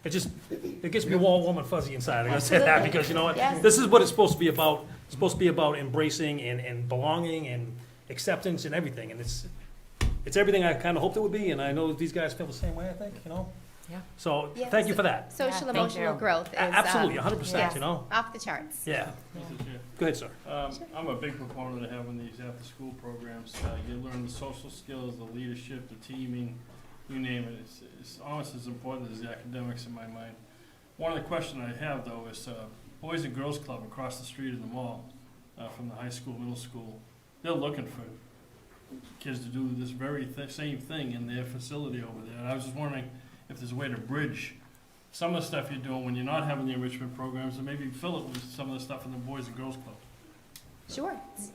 it gets me all warm and fuzzy inside. I gotta say that, because you know what? Yes. This is what it's supposed to be about. It's supposed to be about embracing and belonging and acceptance and everything, and it's everything I kind of hoped it would be, and I know these guys feel the same way, I think, Yeah. So, Yes. thank you for that. Social Thank emotional you. growth is Absolutely, 100%, yes, off the charts. Yeah. Go ahead, sir. I'm a big proponent of having these after-school programs. You learn the social skills, the leadership, the teaming, you name it. It's almost as important as the academics in my mind. One of the questions I have, though, is Boys and Girls Club across the street in the mall from the high school, middle school. They're looking for kids to do this very same thing in their facility over there. And I was just wondering if there's a way to bridge some of the stuff you're doing when you're not having the enrichment programs, and maybe fill it with some of the stuff in the Boys and Girls Club. Sure. It's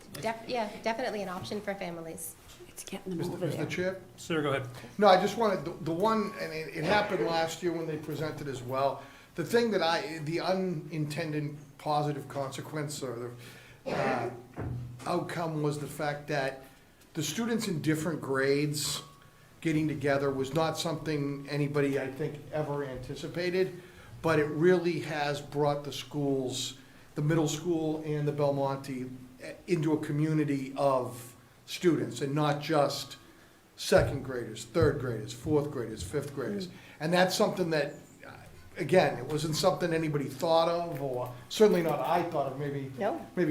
definitely an option for families. It's getting them over Mr. there. Chair? Sir, go ahead. No, I just wanted, the one, and it happened last year when they presented as well. The thing that the unintended positive consequence or the outcome was the fact that the students in different grades getting together was not something anybody, I think, ever anticipated, but it really has brought the schools, the middle school and the Belmonte, into a community of students, and not just second graders, third graders, fourth graders, fifth graders. And that's something that, again, it wasn't something anybody thought of, or certainly not I thought of, maybe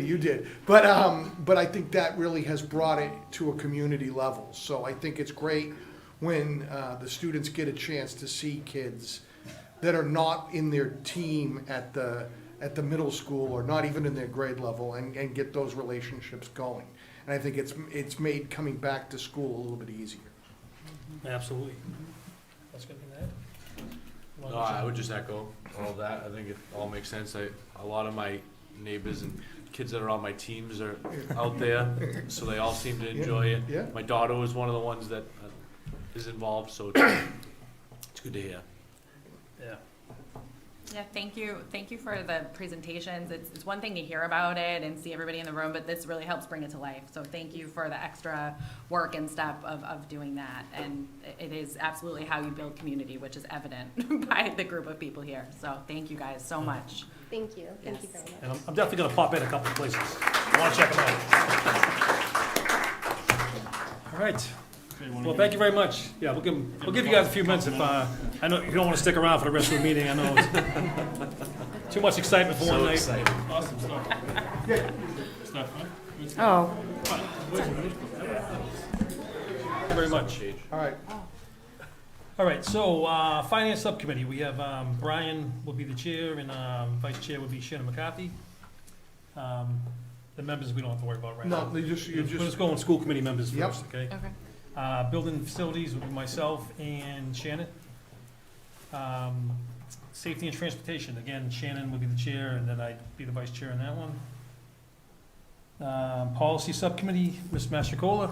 you did. But I think that really has brought it to a community level. So I think it's great when the students get a chance to see kids that are not in their team at the middle school, or not even in their grade level, and get those relationships going. And I think it's made coming back to school a little bit easier. Absolutely. That's good to add. No, I would just echo all of that. I think it all makes sense. A lot of my neighbors and kids that are on my teams are out there, so they all seem to enjoy it. Yeah. My daughter was one of the ones that is involved, so it's good to hear. Yeah. Yeah, thank you for the presentations. It's one thing to hear about it and see everybody in the room, but this really helps bring it to life. So thank you for the extra work and step of doing that. And it is absolutely how you build community, which is evident by the group of people here. So thank you guys so much. Thank you. Thank Yes. you very much. And I'm definitely gonna pop in a couple of places. I wanna check them out. All right. Well, thank you very much. Yeah, we'll give you guys a few minutes if, I know you don't wanna stick around for the rest of the meeting, I know it's too much excitement for one night. Awesome stuff. Stuff, huh? Good stuff. Oh. Thank you very much. All right. All right, so, Finance Subcommittee, we have, Brian will be the chair, and, Vice Chair would be Shannon McCarthy. The members we don't have to worry about right now. No, you're just. Let's go on school committee members Yep. first, okay? Okay. Building and facilities would be myself and Shannon. Safety and transportation, again, Shannon would be the chair, and then I'd be the vice chair in that one. Policy subcommittee, Ms. Mastrocola.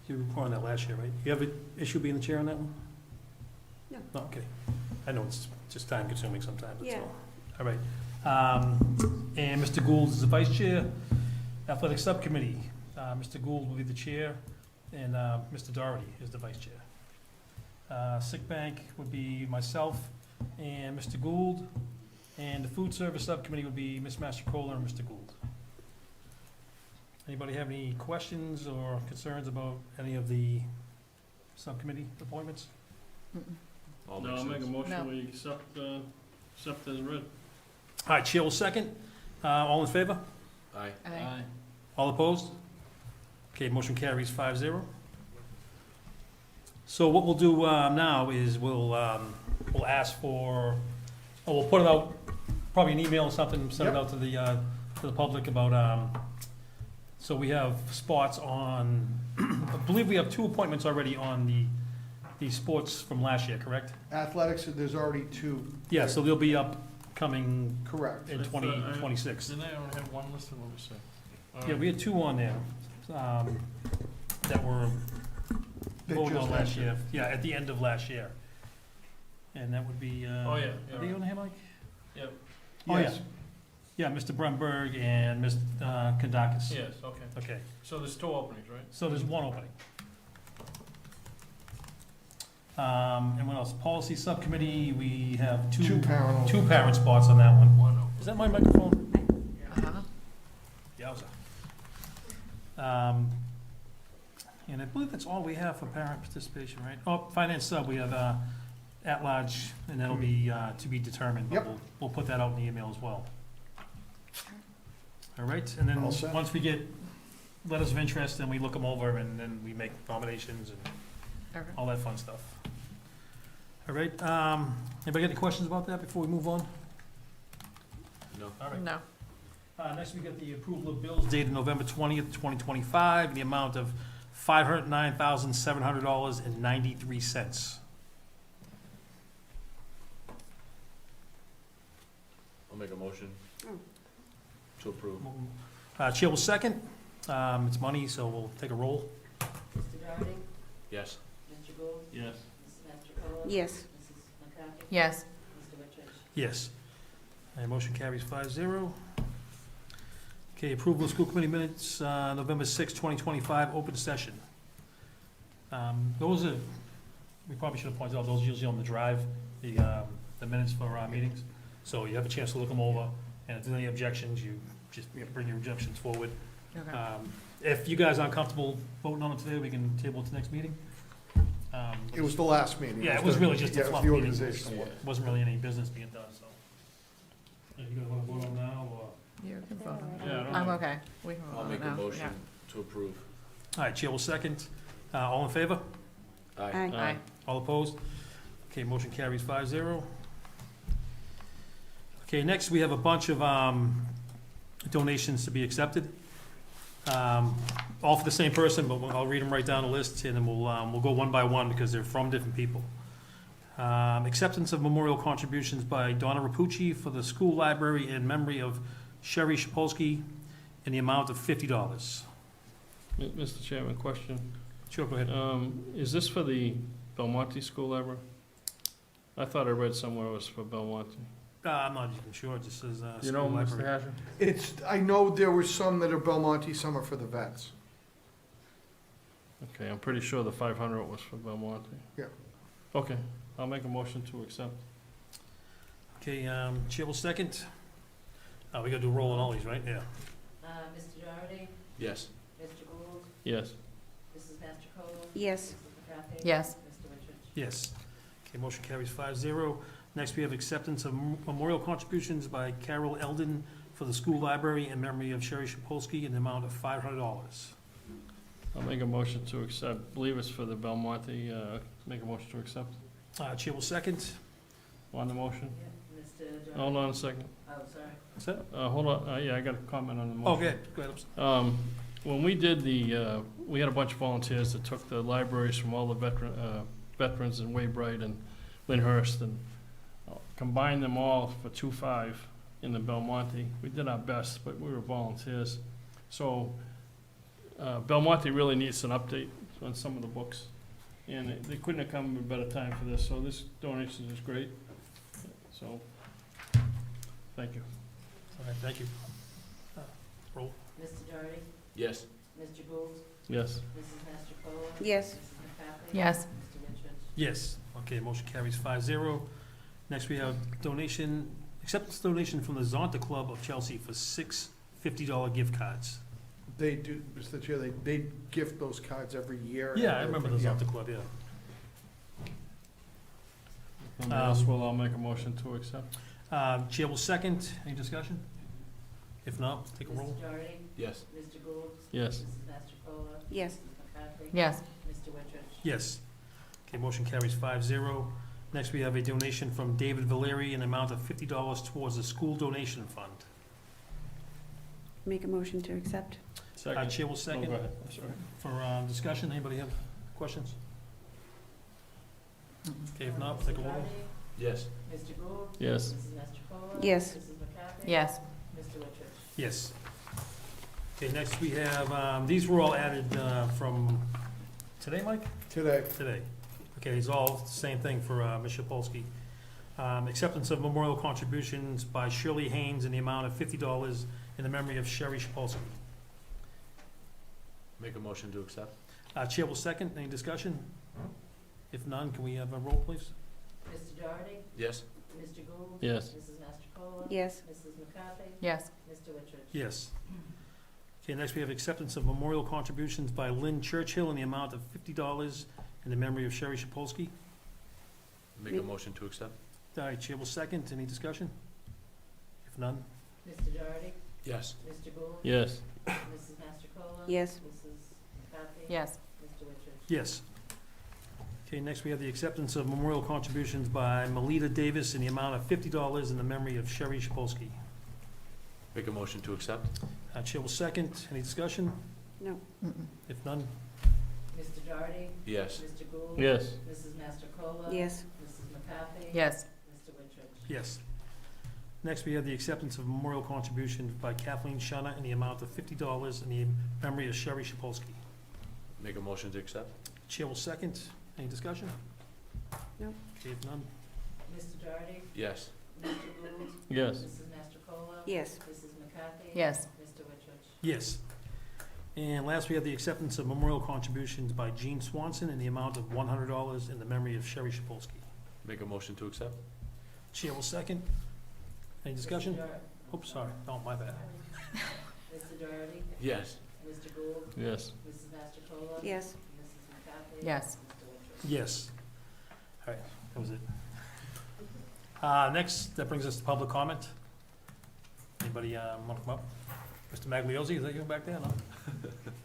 You were on that last year, right? You have an issue being the chair on that one? No. Oh, okay. I know it's just time consuming sometimes, that's Yeah. all. All right. And Mr. Gould is the vice chair. Athletic Subcommittee, Mr. Gould will be the chair, and Mr. Doherty is the vice chair. Sick Bank would be myself and Mr. Gould, and the Food Service Subcommittee would be Ms. Mastrocola and Mr. Gould. Anybody have any questions or concerns about any of the subcommittee appointments? All No, makes I'll make a sense. motion, No. we accept as read. All right, chair will second. All in favor? Aye. Aye. All opposed? Okay, motion carries 5-0. So what we'll do now is we'll ask for, we'll put it out, probably an email or something, send it Yep. out to the public about, so we have spots on, I believe we have 2 appointments already on the sports from last year, correct? Athletics, there's already 2. Yeah, so they'll be up coming Correct. in 2026. Didn't I only have one listed, let me see. Yeah, we had 2 on there, that were That voted just on last happened. year. Yeah, at the end of last year. And that would be, Oh, yeah, are they on here, Mike? Yep. Oh, yeah. Yes. Yeah, Mr. Brumberg and Ms. Kandakis. Yes, okay. Okay, So there's 2 openings, right? so there's 1 opening. And what else? Policy Subcommittee, we have 2 2 parent. 2 parent spots on that one. One open. Is that my microphone? Uh-huh. Yowza. And I believe that's all we have for parent participation, right? Oh, Finance Sub, we have at-large, and that'll be to be determined. but Yep. We'll put that out in the email as well. All right, and then All set. once we get letters of interest, then we look them over, and then we make nominations and Okay. all that fun stuff. All right, anybody got any questions about that before we move on? No. All right. No. Next, we got the approval of bills dated November 20th, 2025, in the amount of $509,700.93. I'll make a motion to approve. Chair will second. It's money, so we'll take a roll. Mr. Doherty? Yes. Mr. Gould? Yes. Mrs. Mastrocola? Yes. Mrs. McCarthy? Yes. Mr. Richards? Yes. And motion carries 5-0. Okay, approval of school committee minutes, November 6th, 2025, open session. Those are, we probably should have pointed out, those are usually on the drive, the minutes for our meetings. So you have a chance to look them over, and if there's any objections, you just bring your objections forward. Okay. If you guys aren't comfortable voting on it today, we can table it to next meeting. It was the last meeting. Yeah, it was really just a Yeah, it was fluff the meeting. organizational one. Wasn't really any business being done, so. You guys wanna vote on now, or? You can vote on Yeah, I that. don't I'm have- okay. We can vote I'll on make it a now. motion Yeah. to approve. All right, chair will second. All in favor? Aye. Aye. All opposed? Okay, motion carries 5-0. Okay, next we have a bunch of donations to be accepted. All for the same person, but I'll read them right down the list, and then we'll go one by one because they're from different people. Acceptance of memorial contributions by Donna Rapucci for the school library in memory of Sherry Shapolsky in the amount of $50. Mr. Chairman, question. Sure, go ahead. Is this for the Belmonte School Library? I thought I read somewhere it was for Belmonte. I'm not even sure, it just says, You know, school Mr. library. Hasher? It's, I know there were some that are Belmonte, some are for the vets. Okay, I'm pretty sure the 500 was for Belmonte. Yeah. Okay, I'll make a motion to accept. Okay, chair will second. We gotta do roll on all these, right? Yeah. Mr. Doherty? Yes. Mr. Gould? Yes. Mrs. Mastrocola? Yes. Mrs. McCarthy? Yes. Mr. Richards? Yes. Okay, motion carries 5-0. Next, we have acceptance of memorial contributions by Carol Eldon for the school library in memory of Sherry Shapolsky in the amount of $500. I'll make a motion to accept. I believe it's for the Belmonte. Make a motion to accept. Chair will second. On the motion? Yeah. Mr. Doherty? Hold on a second. Oh, sorry. What's that? Hold on. Yeah, I got a comment on the Oh, motion. go ahead. When we did we had a bunch of volunteers that took the libraries from all the veterans in Waybright and Lyndhurst and combined them all for 2.5 in the Belmonte. We did our best, but we were volunteers. So Belmonte really needs an update. on some of the books. And they couldn't have come at a better time for this, so this donation is great. So, thank you. All right, thank you. Roll. Mr. Doherty? Yes. Mr. Gould? Yes. Mrs. Mastrocola? Yes. Mrs. McCarthy? Yes. Mr. Richards? Yes. Okay, motion carries 5-0. Next, we have donation, acceptance donation from the Zonta Club of Chelsea for 6 $50 gift cards. They do, Mr. Chair, they gift those cards every year. Yeah, I remember the Yeah. Zonta Club, yeah. Somebody else will, I'll make a motion to accept. Chair will second. Any discussion? If not, take a roll. Mr. Doherty? Yes. Mr. Gould? Yes. Mrs. Mastrocola? Yes. Mrs. McCarthy? Yes. Mr. Richards? Yes. Okay, motion carries 5-0. Next, we have a donation from David Valeri in the amount of $50 towards the school donation fund. Make a motion to accept. Second. Chair will Oh, second. go ahead, I'm sorry. For discussion, anybody have questions? Okay, if not, take a Mr. roll. Doherty? Yes. Mr. Gould? Yes. Mrs. Mastrocola? Yes. Mrs. McCarthy? Yes. Mr. Richards? Yes. Okay, next we have, these were all added from today, Mike? Today. Today. Okay, it's all the same thing for Ms. Shapolsky. Acceptance of memorial contributions by Shirley Haynes in the amount of $50 in the memory of Sherry Shapolsky. Make a motion to accept. Chair will second. Any discussion? If none, can we have a roll, please? Mr. Doherty? Yes. Mr. Gould? Yes. Mrs. Mastrocola? Yes. Mrs. McCarthy? Yes. Mr. Richards? Yes. Okay, next we have acceptance of memorial contributions by Lynn Churchill in the amount of $50 in the memory of Sherry Shapolsky. Make a motion to accept. All right, Chair will second. Any discussion? If none? Mr. Doherty? Yes. Mr. Gould? Yes. Mrs. Mastrocola? Yes. Mrs. McCarthy? Yes. Mr. Richards? Yes. Okay, next we have the acceptance of memorial contributions by Melita Davis in the amount of $50 in the memory of Sherry Shapolsky. Make a motion to accept. Chair will second. Any discussion? No. If none? Mr. Doherty? Yes. Mr. Gould? Yes. Mrs. Mastrocola? Yes. Mrs. McCarthy? Yes. Mr. Richards? Yes. Next, we have the acceptance of memorial contributions by Kathleen Shunna in the amount of $50 in the memory of Sherry Shapolsky. Make a motion to accept. Chair will second. Any discussion? No. Okay, if none? Mr. Doherty? Yes. Mr. Gould? Yes. Mrs. Mastrocola? Yes. Mrs. McCarthy? Yes. Mr. Richards? Yes. And last, we have the acceptance of memorial contributions by Jean Swanson in the amount of $100 in the memory of Sherry Shapolsky. Make a motion to accept. Chair will second. Any discussion? Mr. Doherty? Oops, sorry. Oh, my bad. Mr. Doherty? Yes. Mr. Gould? Yes. Mrs. Mastrocola? Yes. Mrs. McCarthy? Yes. Mr. Richards? Yes. All right, that was it. Next, that brings us to public comment. Anybody want to come up? Mr. Magliozzi, is that you back there? No?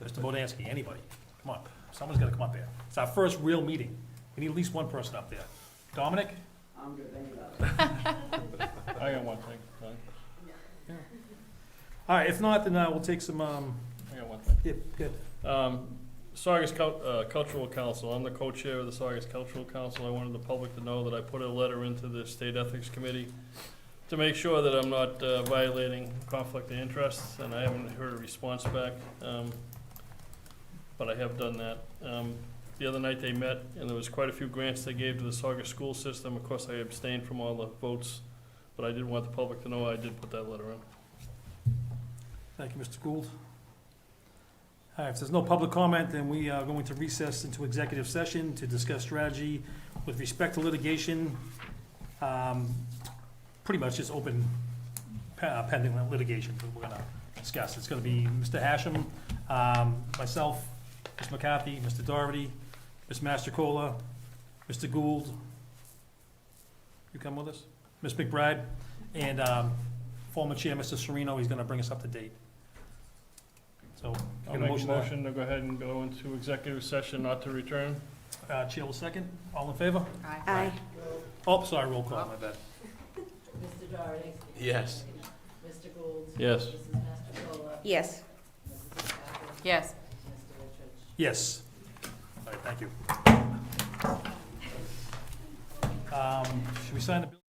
Mr. Bodansky, anybody? Come on, someone's got to come up here. It's our first real meeting. We need at least one person up there. Dominic? I'm good, thank you. I got one thing. Fine. All right, if not, then we'll take some, I got one thing. yeah, good. Saugus Cultural Council, I'm the co-chair of the Saugus Cultural Council. I wanted the public to know that I put a letter into the State Ethics Committee to make sure that I'm not violating conflict of interest, and I haven't heard a response back, but I have done that. The other night they met, and there was quite a few grants they gave to the Saugus school system. Of course, I abstained from all the votes, but I did want the public to know I did put that letter in. Thank you, Mr. Gould. All right, if there's no public comment, then we are going to recess into executive session to discuss strategy with respect to litigation. Pretty much just open pending litigation that we're gonna discuss. It's gonna be Mr. Hashem, myself, Ms. McCarthy, Mr. Doherty, Ms. Mastrocola, Mr. Gould. You come with us? Ms. McBride, and former chair, Mr. Serino, he's gonna bring us up to date. So, I'll make a motion to go ahead and go into executive session, not to return. Chair will second. All in favor? Aye. Oh, sorry, roll call, my bad. Mr. Doherty? Yes. Mr. Gould? Yes. Mrs. Mastrocola? Yes. Mrs. McCarthy? Yes. Mr. Richards? Yes. All right, thank you. Should we sign the bill?